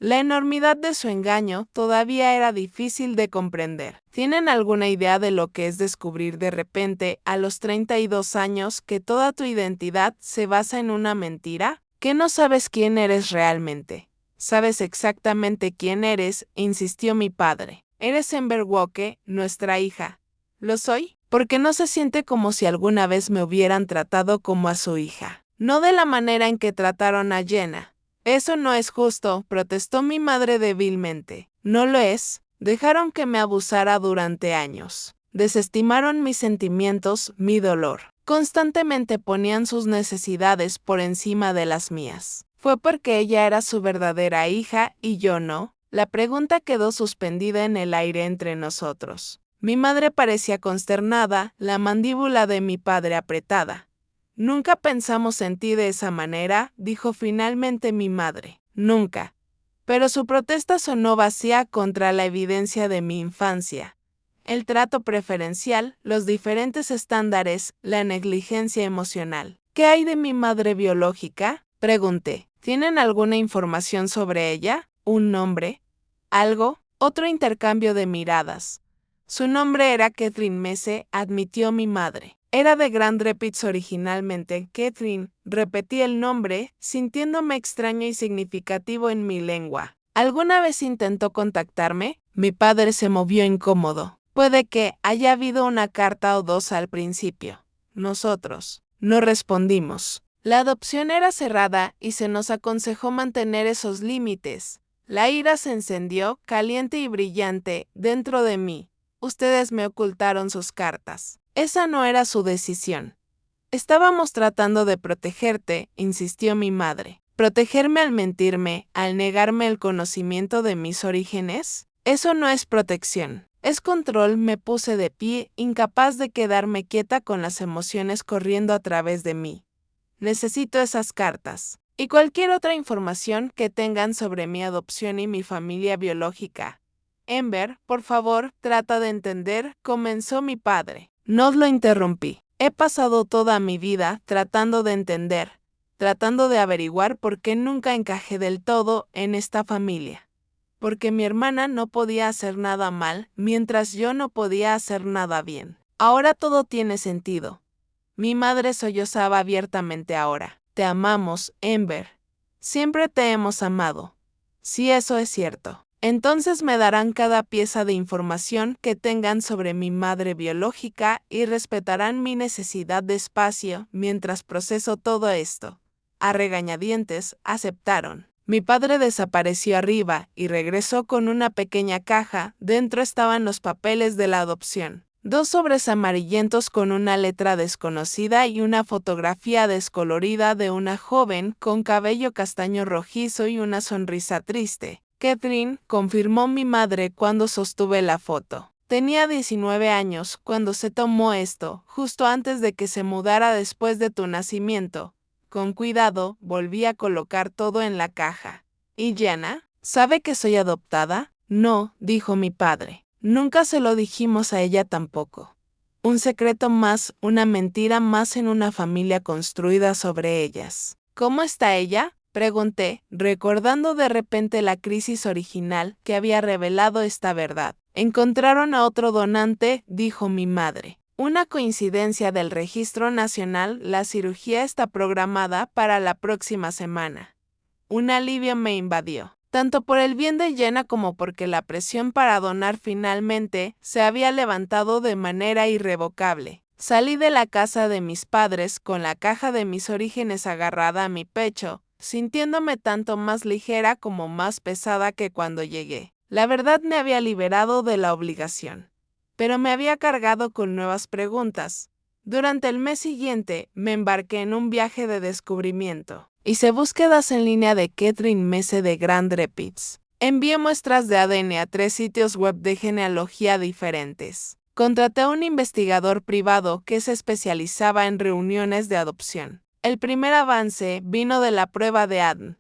A: La enormidad de su engaño todavía era difícil de comprender. ¿Tienen alguna idea de lo que es descubrir de repente, a los 32 años, que toda tu identidad se basa en una mentira? ¿Que no sabes quién eres realmente? Sabes exactamente quién eres, insistió mi padre. Eres Ember Walker, nuestra hija. ¿Lo soy? Porque no se siente como si alguna vez me hubieran tratado como a su hija. No de la manera en que trataron a Jenna. Eso no es justo, protestó mi madre débilmente. No lo es. Dejaron que me abusara durante años. Desestimaron mis sentimientos, mi dolor. Constantemente ponían sus necesidades por encima de las mías. ¿Fue porque ella era su verdadera hija y yo no? La pregunta quedó suspendida en el aire entre nosotros. Mi madre parecía consternada, la mandíbula de mi padre apretada. Nunca pensamos en ti de esa manera, dijo finalmente mi madre. Nunca. Pero su protesta sonó vacía contra la evidencia de mi infancia. El trato preferencial, los diferentes estándares, la negligencia emocional. ¿Qué hay de mi madre biológica? Pregunté. ¿Tienen alguna información sobre ella? ¿Un nombre? ¿Algo? Otro intercambio de miradas. Su nombre era Catherine Mese, admitió mi madre. Era de Grand Rapids originalmente. Catherine, repetí el nombre, sintiéndome extraño y significativo en mi lengua. ¿Alguna vez intentó contactarme? Mi padre se movió incómodo. Puede que haya habido una carta o dos al principio. Nosotros no respondimos. La adopción era cerrada y se nos aconsejó mantener esos límites. La ira se encendió, caliente y brillante, dentro de mí. Ustedes me ocultaron sus cartas. Esa no era su decisión. Estábamos tratando de protegerte, insistió mi madre. ¿Protegerme al mentirme, al negarme el conocimiento de mis orígenes? Eso no es protección. Es control. Me puse de pie, incapaz de quedarme quieta con las emociones corriendo a través de mí. Necesito esas cartas. Y cualquier otra información que tengan sobre mi adopción y mi familia biológica. Ember, por favor, trata de entender, comenzó mi padre. No lo interrumpí. He pasado toda mi vida tratando de entender, tratando de averiguar por qué nunca encajé del todo en esta familia. Porque mi hermana no podía hacer nada mal, mientras yo no podía hacer nada bien. Ahora todo tiene sentido. Mi madre sollozaba abiertamente ahora. Te amamos, Ember. Siempre te hemos amado. Si eso es cierto, entonces me darán cada pieza de información que tengan sobre mi madre biológica y respetarán mi necesidad de espacio mientras proceso todo esto. A regañadientes, aceptaron. Mi padre desapareció arriba y regresó con una pequeña caja. Dentro estaban los papeles de la adopción. 2 sobres amarillentos con una letra desconocida y una fotografía descolorida de una joven con cabello castaño rojizo y una sonrisa triste. Catherine, confirmó mi madre cuando sostuve la foto. Tenía 19 años cuando se tomó esto, justo antes de que se mudara después de tu nacimiento. Con cuidado, volví a colocar todo en la caja. ¿Y Jenna? ¿Sabe que soy adoptada? No, dijo mi padre. Nunca se lo dijimos a ella tampoco. Un secreto más, una mentira más en una familia construida sobre ellas. ¿Cómo está ella? Pregunté, recordando de repente la crisis original que había revelado esta verdad. Encontraron a otro donante, dijo mi madre. Una coincidencia del Registro Nacional, la cirugía está programada para la próxima semana. Un alivio me invadió. Tanto por el bien de Jenna como porque la presión para donar finalmente se había levantado de manera irrevocable. Salí de la casa de mis padres con la caja de mis orígenes agarrada a mi pecho, sintiéndome tanto más ligera como más pesada que cuando llegué. La verdad me había liberado de la obligación, pero me había cargado con nuevas preguntas. Durante el mes siguiente me embarqué en un viaje de descubrimiento. Hice búsquedas en línea de Catherine Mese de Grand Rapids. Envié muestras de ADN a 3 sitios web de genealogía diferentes. Contraté a un investigador privado que se especializaba en reuniones de adopción. El primer avance vino de la prueba de ADN.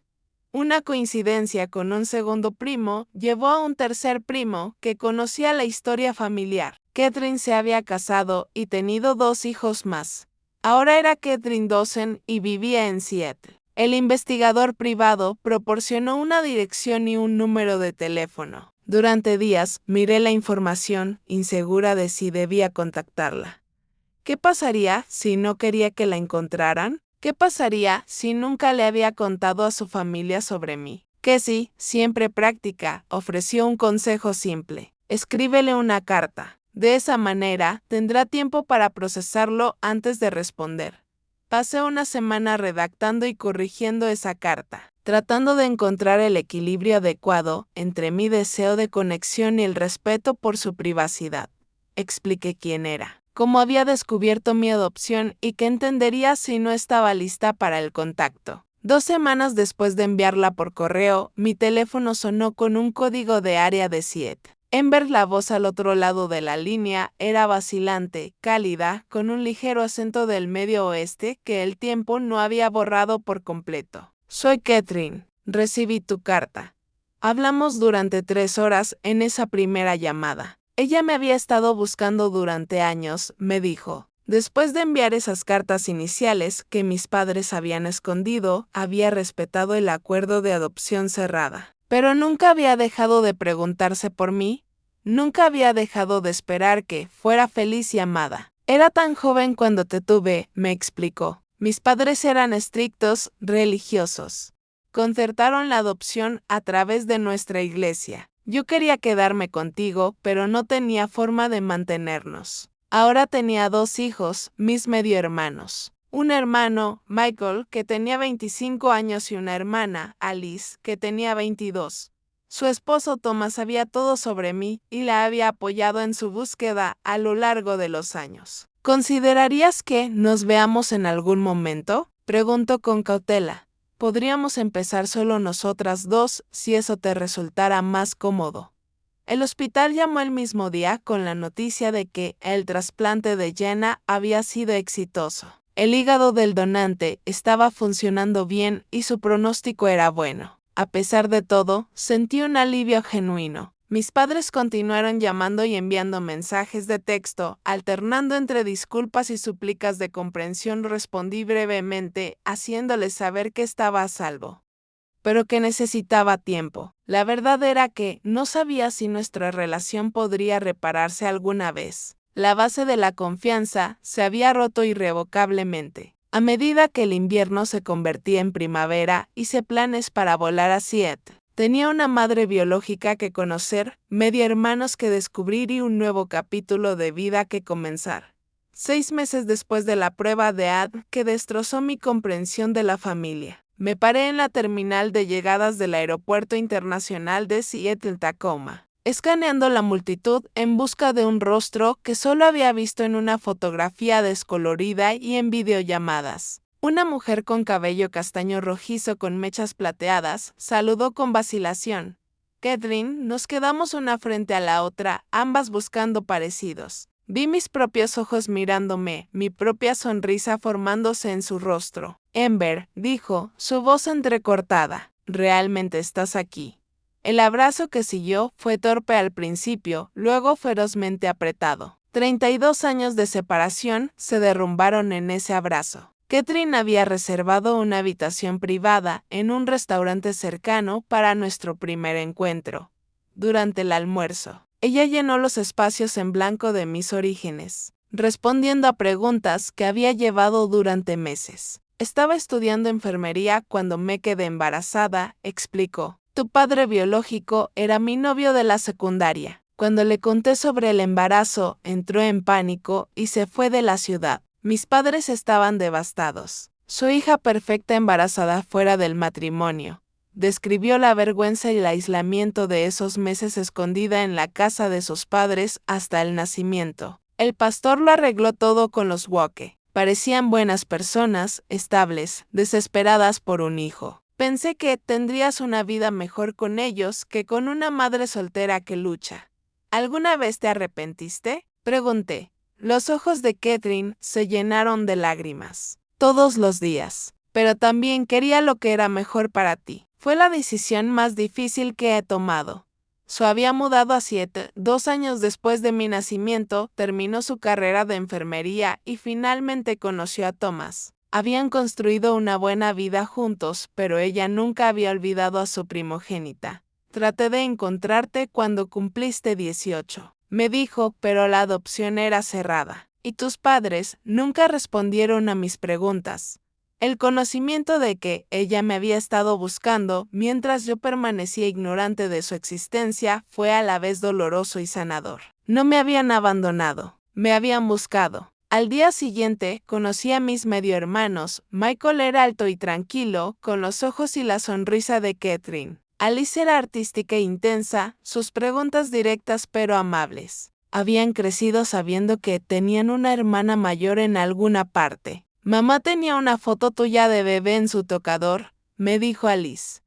A: Una coincidencia con un segundo primo llevó a un tercer primo que conocía la historia familiar. Catherine se había casado y tenido 2 hijos más. Ahora era Catherine Dawson y vivía en Seattle. El investigador privado proporcionó una dirección y un número de teléfono. Durante días miré la información, insegura de si debía contactarla. ¿Qué pasaría si no quería que la encontraran? ¿Qué pasaría si nunca le había contado a su familia sobre mí? Casey, siempre práctica, ofreció un consejo simple. Escríbele una carta. De esa manera, tendrá tiempo para procesarlo antes de responder. Pasé una semana redactando y corrigiendo esa carta, tratando de encontrar el equilibrio adecuado entre mi deseo de conexión y el respeto por su privacidad. Expliqué quién era, cómo había descubierto mi adopción y qué entendería si no estaba lista para el contacto. 2 semanas después de enviarla por correo, mi teléfono sonó con un código de área de Seattle. Amber, la voz al otro lado de la línea, era vacilante, cálida, con un ligero acento del medio oeste que el tiempo no había borrado por completo. Soy Catherine. Recibí tu carta. Hablamos durante 3 horas en esa primera llamada. Ella me había estado buscando durante años, me dijo. Después de enviar esas cartas iniciales que mis padres habían escondido, había respetado el acuerdo de adopción cerrada. Pero nunca había dejado de preguntarse por mí, nunca había dejado de esperar que fuera feliz y amada. Era tan joven cuando te tuve, me explicó. Mis padres eran estrictos, religiosos. Concertaron la adopción a través de nuestra iglesia. Yo quería quedarme contigo, pero no tenía forma de mantenernos. Ahora tenía 2 hijos, mis medio hermanos. Un hermano, Michael, que tenía 25 años y una hermana, Alice, que tenía 22. Su esposo Thomas sabía todo sobre mí y la había apoyado en su búsqueda a lo largo de los años. ¿Considerarías que nos veamos en algún momento? Preguntó con cautela. Podríamos empezar solo nosotras 2 si eso te resultara más cómodo. El hospital llamó el mismo día con la noticia de que el trasplante de Jenna había sido exitoso. El hígado del donante estaba funcionando bien y su pronóstico era bueno. A pesar de todo, sentí un alivio genuino. Mis padres continuaron llamando y enviando mensajes de texto, alternando entre disculpas y súplicas de comprensión. Respondí brevemente, haciéndoles saber que estaba a salvo, pero que necesitaba tiempo. La verdad era que no sabía si nuestra relación podría repararse alguna vez. La base de la confianza se había roto irrevocablemente. A medida que el invierno se convertía en primavera, hice planes para volar a Seattle. Tenía una madre biológica que conocer, medio hermanos que descubrir y un nuevo capítulo de vida que comenzar. 6 meses después de la prueba de ADN que destrozó mi comprensión de la familia, me paré en la terminal de llegadas del Aeropuerto Internacional de Seattle-Tacoma, escaneando la multitud en busca de un rostro que solo había visto en una fotografía descolorida y en videollamadas. Una mujer con cabello castaño rojizo con mechas plateadas saludó con vacilación. Catherine, nos quedamos una frente a la otra, ambas buscando parecidos. Vi mis propios ojos mirándome, mi propia sonrisa formándose en su rostro. Amber, dijo, su voz entrecortada, ¿realmente estás aquí? El abrazo que siguió fue torpe al principio, luego ferozmente apretado. 32 años de separación se derrumbaron en ese abrazo. Catherine había reservado una habitación privada en un restaurante cercano para nuestro primer encuentro. Durante el almuerzo, ella llenó los espacios en blanco de mis orígenes, respondiendo a preguntas que había llevado durante meses. Estaba estudiando enfermería cuando me quedé embarazada, explicó. Tu padre biológico era mi novio de la secundaria. Cuando le conté sobre el embarazo, entró en pánico y se fue de la ciudad. Mis padres estaban devastados. Su hija perfecta embarazada fuera del matrimonio. Describió la vergüenza y el aislamiento de esos meses escondida en la casa de sus padres hasta el nacimiento. El pastor lo arregló todo con los Walke. Parecían buenas personas, estables, desesperadas por un hijo. Pensé que tendrías una vida mejor con ellos que con una madre soltera que lucha. ¿Alguna vez te arrepentiste? Pregunté. Los ojos de Catherine se llenaron de lágrimas. Todos los días. Pero también quería lo que era mejor para ti. Fue la decisión más difícil que he tomado. Se había mudado a Seattle 2 años después de mi nacimiento, terminó su carrera de enfermería y finalmente conoció a Thomas. Habían construido una buena vida juntos, pero ella nunca había olvidado a su primogénita. Traté de encontrarte cuando cumpliste 18. Me dijo, pero la adopción era cerrada. Y tus padres nunca respondieron a mis preguntas. El conocimiento de que ella me había estado buscando mientras yo permanecía ignorante de su existencia fue a la vez doloroso y sanador. No me habían abandonado, me habían buscado. Al día siguiente conocí a mis medio hermanos. Michael era alto y tranquilo, con los ojos y la sonrisa de Catherine. Alice era artística e intensa, sus preguntas directas pero amables. Habían crecido sabiendo que tenían una hermana mayor en alguna parte. Mamá tenía una foto tuya de bebé en su tocador, me dijo Alice.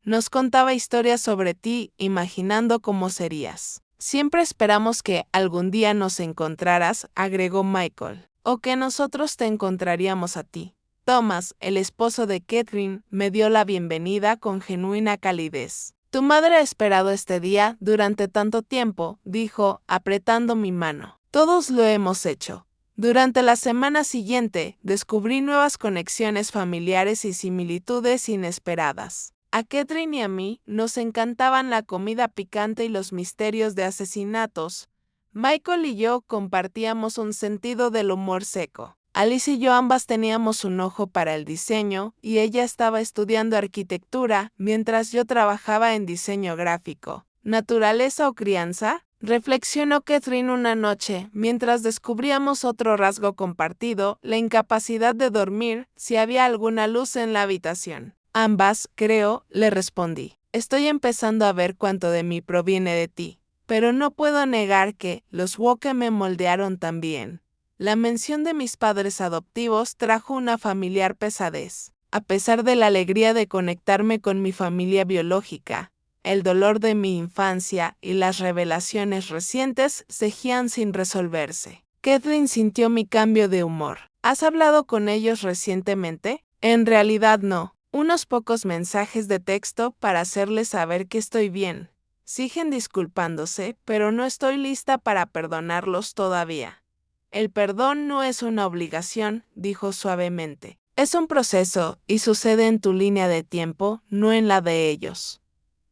A: Nos contaba historias sobre ti, imaginando cómo serías. Siempre esperamos que algún día nos encontraras, agregó Michael, o que nosotros te encontraríamos a ti. Thomas, el esposo de Catherine, me dio la bienvenida con genuina calidez. Tu madre ha esperado este día durante tanto tiempo, dijo, apretando mi mano. Todos lo hemos hecho. Durante la semana siguiente, descubrí nuevas conexiones familiares y similitudes inesperadas. A Catherine y a mí nos encantaban la comida picante y los misterios de asesinatos. Michael y yo compartíamos un sentido del humor seco. Alice y yo ambas teníamos un ojo para el diseño y ella estaba estudiando arquitectura mientras yo trabajaba en diseño gráfico. ¿Naturaleza o crianza? Reflexionó Catherine una noche mientras descubríamos otro rasgo compartido, la incapacidad de dormir si había alguna luz en la habitación. Ambas, creo, le respondí. Estoy empezando a ver cuánto de mí proviene de ti, pero no puedo negar que los Walker me moldearon también. La mención de mis padres adoptivos trajo una familiar pesadez. A pesar de la alegría de conectarme con mi familia biológica, el dolor de mi infancia y las revelaciones recientes seguían sin resolverse. Catherine sintió mi cambio de humor. ¿Has hablado con ellos recientemente? En realidad no. Unos pocos mensajes de texto para hacerles saber que estoy bien. Siguen disculpándose, pero no estoy lista para perdonarlos todavía. El perdón no es una obligación, dijo suavemente. Es un proceso y sucede en tu línea de tiempo, no en la de ellos.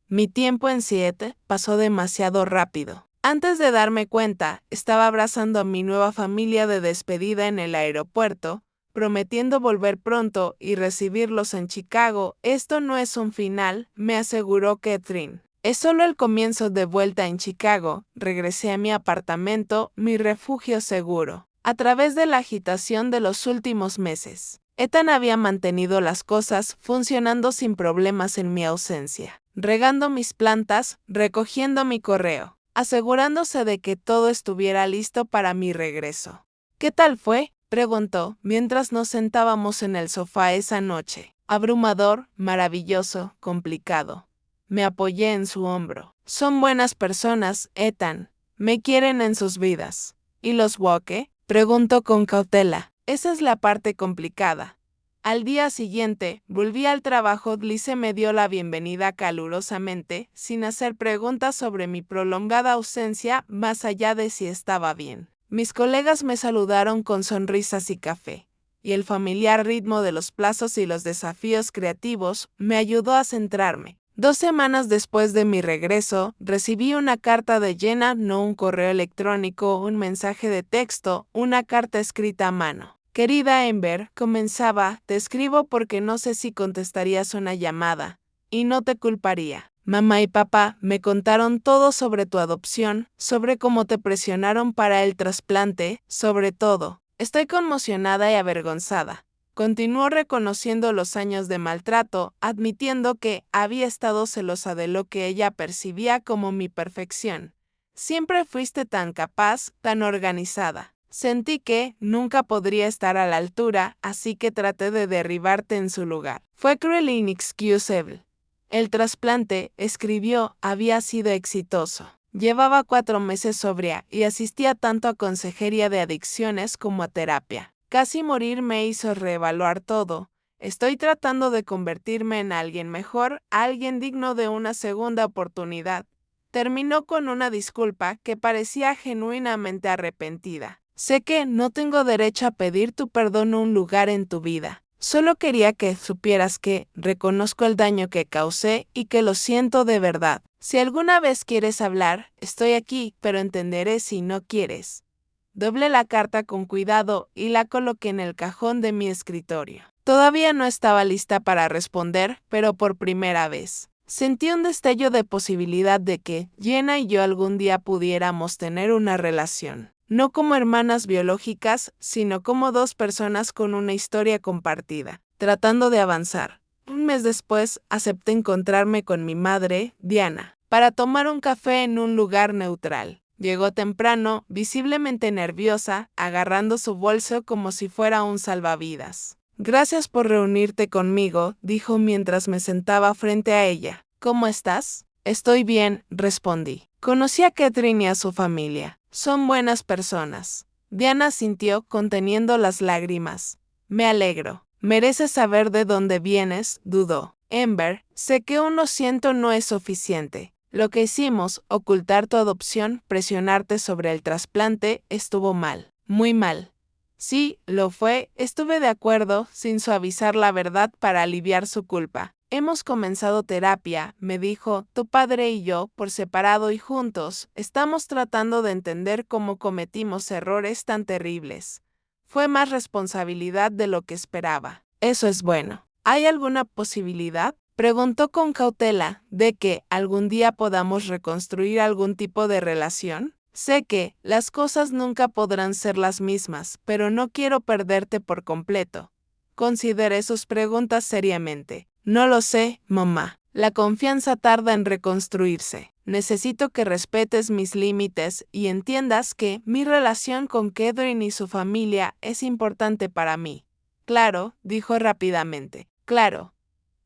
A: Mi tiempo en Seattle pasó demasiado rápido. Antes de darme cuenta, estaba abrazando a mi nueva familia de despedida en el aeropuerto, prometiendo volver pronto y recibirlos en Chicago. Esto no es un final, me aseguró Catherine. Es solo el comienzo de vuelta en Chicago. Regresé a mi apartamento, mi refugio seguro. A través de la agitación de los últimos meses, Ethan había mantenido las cosas funcionando sin problemas en mi ausencia, regando mis plantas, recogiendo mi correo, asegurándose de que todo estuviera listo para mi regreso. ¿Qué tal fue?, preguntó mientras nos sentábamos en el sofá esa noche. Abrumador, maravilloso, complicado. Me apoyé en su hombro. Son buenas personas, Ethan. Me quieren en sus vidas. ¿Y los Walker?, preguntó con cautela. Esa es la parte complicada. Al día siguiente, volví al trabajo. Lice me dio la bienvenida calurosamente, sin hacer preguntas sobre mi prolongada ausencia más allá de si estaba bien. Mis colegas me saludaron con sonrisas y café, y el familiar ritmo de los plazos y los desafíos creativos me ayudó a centrarme. 2 semanas después de mi regreso, recibí una carta de Jenna, no un correo electrónico, un mensaje de texto, una carta escrita a mano. Querida Amber, comenzaba, te escribo porque no sé si contestarías una llamada, y no te culparía. Mamá y papá me contaron todo sobre tu adopción, sobre cómo te presionaron para el trasplante, sobre todo. Estoy conmocionada y avergonzada. Continuó reconociendo los años de maltrato, admitiendo que había estado celosa de lo que ella percibía como mi perfección. Siempre fuiste tan capaz, tan organizada. Sentí que nunca podría estar a la altura, así que traté de derribarte en su lugar. Fue cruel e inexcusable. El trasplante, escribió, había sido exitoso. Llevaba 4 meses sobria y asistía tanto a consejería de adicciones como a terapia. Casi morir me hizo reevaluar todo. Estoy tratando de convertirme en alguien mejor, alguien digno de una segunda oportunidad. Terminó con una disculpa que parecía genuinamente arrepentida. Sé que no tengo derecho a pedir tu perdón o un lugar en tu vida. Solo quería que supieras que reconozco el daño que causé y que lo siento de verdad. Si alguna vez quieres hablar, estoy aquí, pero entenderé si no quieres. Doblé la carta con cuidado y la coloqué en el cajón de mi escritorio. Todavía no estaba lista para responder, pero por primera vez sentí un destello de posibilidad de que Jenna y yo algún día pudiéramos tener una relación. No como hermanas biológicas, sino como 2 personas con una historia compartida, tratando de avanzar. Un mes después, acepté encontrarme con mi madre, Diana, para tomar un café en un lugar neutral. Llegó temprano, visiblemente nerviosa, agarrando su bolso como si fuera un salvavidas. Gracias por reunirte conmigo, dijo mientras me sentaba frente a ella. ¿Cómo estás? Estoy bien, respondí. Conocí a Catherine y a su familia. Son buenas personas. Diana asintió, conteniendo las lágrimas. Me alegro. Mereces saber de dónde vienes, dudó. Amber, sé que un lo siento no es suficiente. Lo que hicimos, ocultar tu adopción, presionarte sobre el trasplante, estuvo mal. Muy mal. Sí, lo fue, estuve de acuerdo, sin suavizar la verdad para aliviar su culpa. Hemos comenzado terapia, me dijo, tu padre y yo, por separado y juntos, estamos tratando de entender cómo cometimos errores tan terribles. Fue más responsabilidad de lo que esperaba. Eso es bueno. ¿Hay alguna posibilidad? Preguntó con cautela, de que algún día podamos reconstruir algún tipo de relación. Sé que las cosas nunca podrán ser las mismas, pero no quiero perderte por completo. Consideré sus preguntas seriamente. No lo sé, mamá. La confianza tarda en reconstruirse. Necesito que respetes mis límites y entiendas que mi relación con Catherine y su familia es importante para mí. Claro, dijo rápidamente. Claro.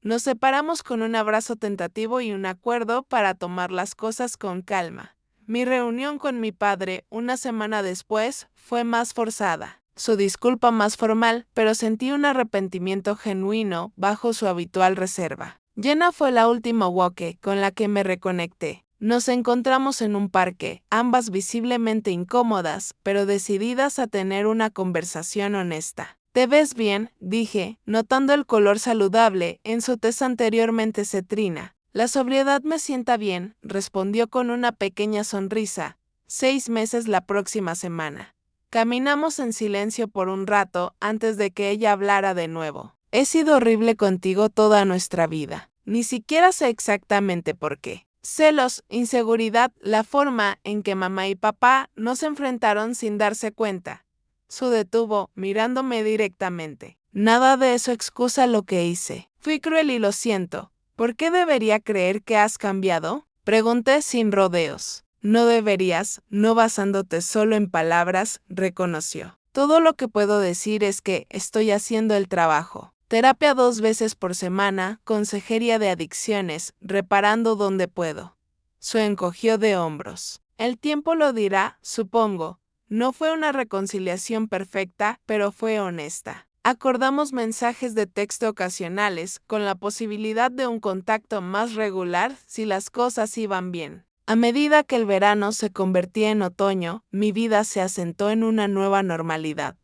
A: Nos separamos con un abrazo tentativo y un acuerdo para tomar las cosas con calma. Mi reunión con mi padre, una semana después, fue más forzada. Su disculpa más formal, pero sentí un arrepentimiento genuino bajo su habitual reserva. Jenna fue la última woke con la que me reconecté. Nos encontramos en un parque, ambas visiblemente incómodas, pero decididas a tener una conversación honesta. «Te ves bien», dije, notando el color saludable en su tez anteriormente cetrina. «La sobriedad me sienta bien», respondió con una pequeña sonrisa. 6 meses la próxima semana. Caminamos en silencio por un rato antes de que ella hablara de nuevo. «He sido horrible contigo toda nuestra vida. Ni siquiera sé exactamente por qué. Celos, inseguridad, la forma en que mamá y papá nos enfrentaron sin darse cuenta». Se detuvo, mirándome directamente. «Nada de eso excusa lo que hice. Fui cruel y lo siento. ¿Por qué debería creer que has cambiado?», pregunté sin rodeos. «No deberías, no basándote solo en palabras», reconoció. «Todo lo que puedo decir es que estoy haciendo el trabajo. Terapia 2 veces por semana, consejería de adicciones, reparando donde puedo». Se encogió de hombros. «El tiempo lo dirá, supongo». No fue una reconciliación perfecta, pero fue honesta. Acordamos mensajes de texto ocasionales, con la posibilidad de un contacto más regular si las cosas iban bien. A medida que el verano se convertía en otoño, mi vida se asentó en una nueva normalidad.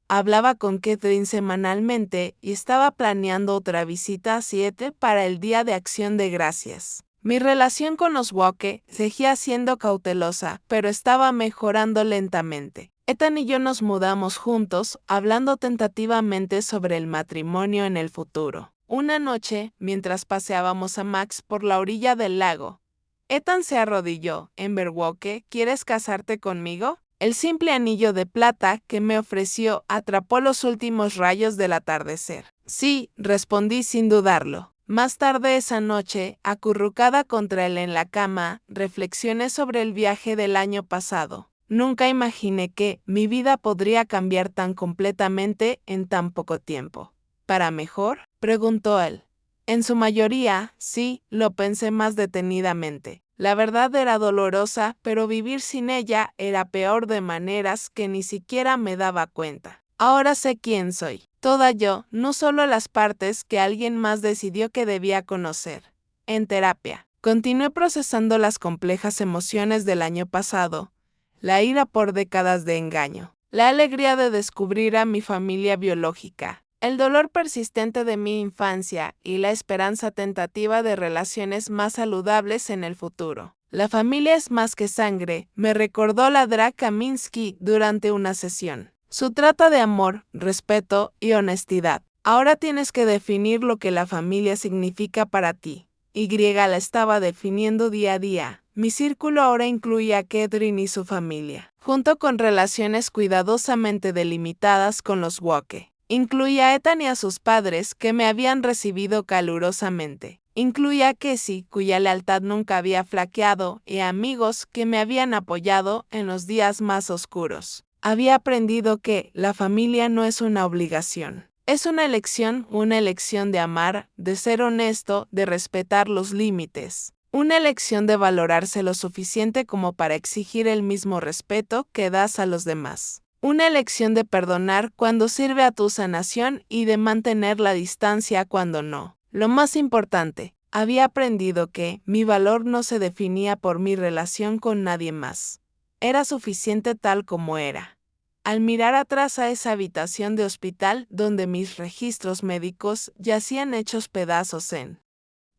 A: Hablaba con Catherine semanalmente y estaba planeando otra visita a 7 para el Día de Acción de Gracias. Mi relación con los woke seguía siendo cautelosa, pero estaba mejorando lentamente. Ethan y yo nos mudamos juntos, hablando tentativamente sobre el matrimonio en el futuro. Una noche, mientras paseábamos a Max por la orilla del lago, Ethan se arrodilló. «Amber Woke, ¿quieres casarte conmigo?». El simple anillo de plata que me ofreció atrapó los últimos rayos del atardecer. «Sí», respondí sin dudarlo. Más tarde esa noche, acurrucada contra él en la cama, reflexioné sobre el viaje del año pasado. Nunca imaginé que mi vida podría cambiar tan completamente en tan poco tiempo. ¿Para mejor?, preguntó él. En su mayoría, sí, lo pensé más detenidamente. La verdad era dolorosa, pero vivir sin ella era peor de maneras que ni siquiera me daba cuenta. Ahora sé quién soy. Toda yo, no solo las partes que alguien más decidió que debía conocer. En terapia, continué procesando las complejas emociones del año pasado, la ira por décadas de engaño, la alegría de descubrir a mi familia biológica, el dolor persistente de mi infancia y la esperanza tentativa de relaciones más saludables en el futuro. La familia es más que sangre, me recordó la drag Kaminsky durante una sesión. Su trata de amor, respeto y honestidad. Ahora tienes que definir lo que la familia significa para ti. Y la estaba definiendo día a día. Mi círculo ahora incluía a Catherine y su familia, junto con relaciones cuidadosamente delimitadas con los woke. Incluía a Ethan y a sus padres que me habían recibido calurosamente. Incluía a Casey, cuya lealtad nunca había flaqueado, y a amigos que me habían apoyado en los días más oscuros. Había aprendido que la familia no es una obligación. Es una elección de amar, de ser honesto, de respetar los límites. Una elección de valorarse lo suficiente como para exigir el mismo respeto que das a los demás. Una elección de perdonar cuando sirve a tu sanación y de mantener la distancia cuando no. Lo más importante, había aprendido que mi valor no se definía por mi relación con nadie más. Era suficiente tal como era. Al mirar atrás a esa habitación de hospital donde mis registros médicos yacían hechos pedazos en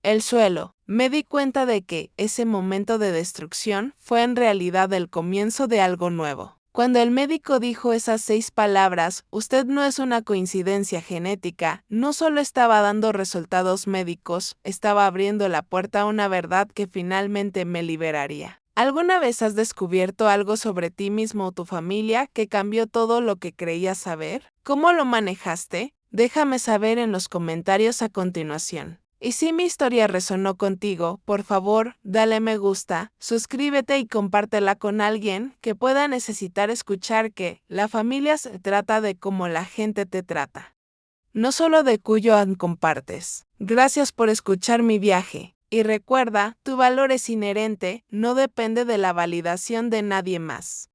A: el suelo, me di cuenta de que ese momento de destrucción fue en realidad el comienzo de algo nuevo. Cuando el médico dijo esas 6 palabras, usted no es una coincidencia genética, no solo estaba dando resultados médicos, estaba abriendo la puerta a una verdad que finalmente me liberaría. ¿Alguna vez has descubierto algo sobre ti mismo o tu familia que cambió todo lo que creías saber? ¿Cómo lo manejaste? Déjame saber en los comentarios a continuación. Y si mi historia resonó contigo, por favor, dale me gusta, suscríbete y compártela con alguien que pueda necesitar escuchar que la familia se trata de cómo la gente te trata, no solo de cuyo compartes. Gracias por escuchar mi viaje. Y recuerda, tu valor es inherente, no depende de la validación de nadie más.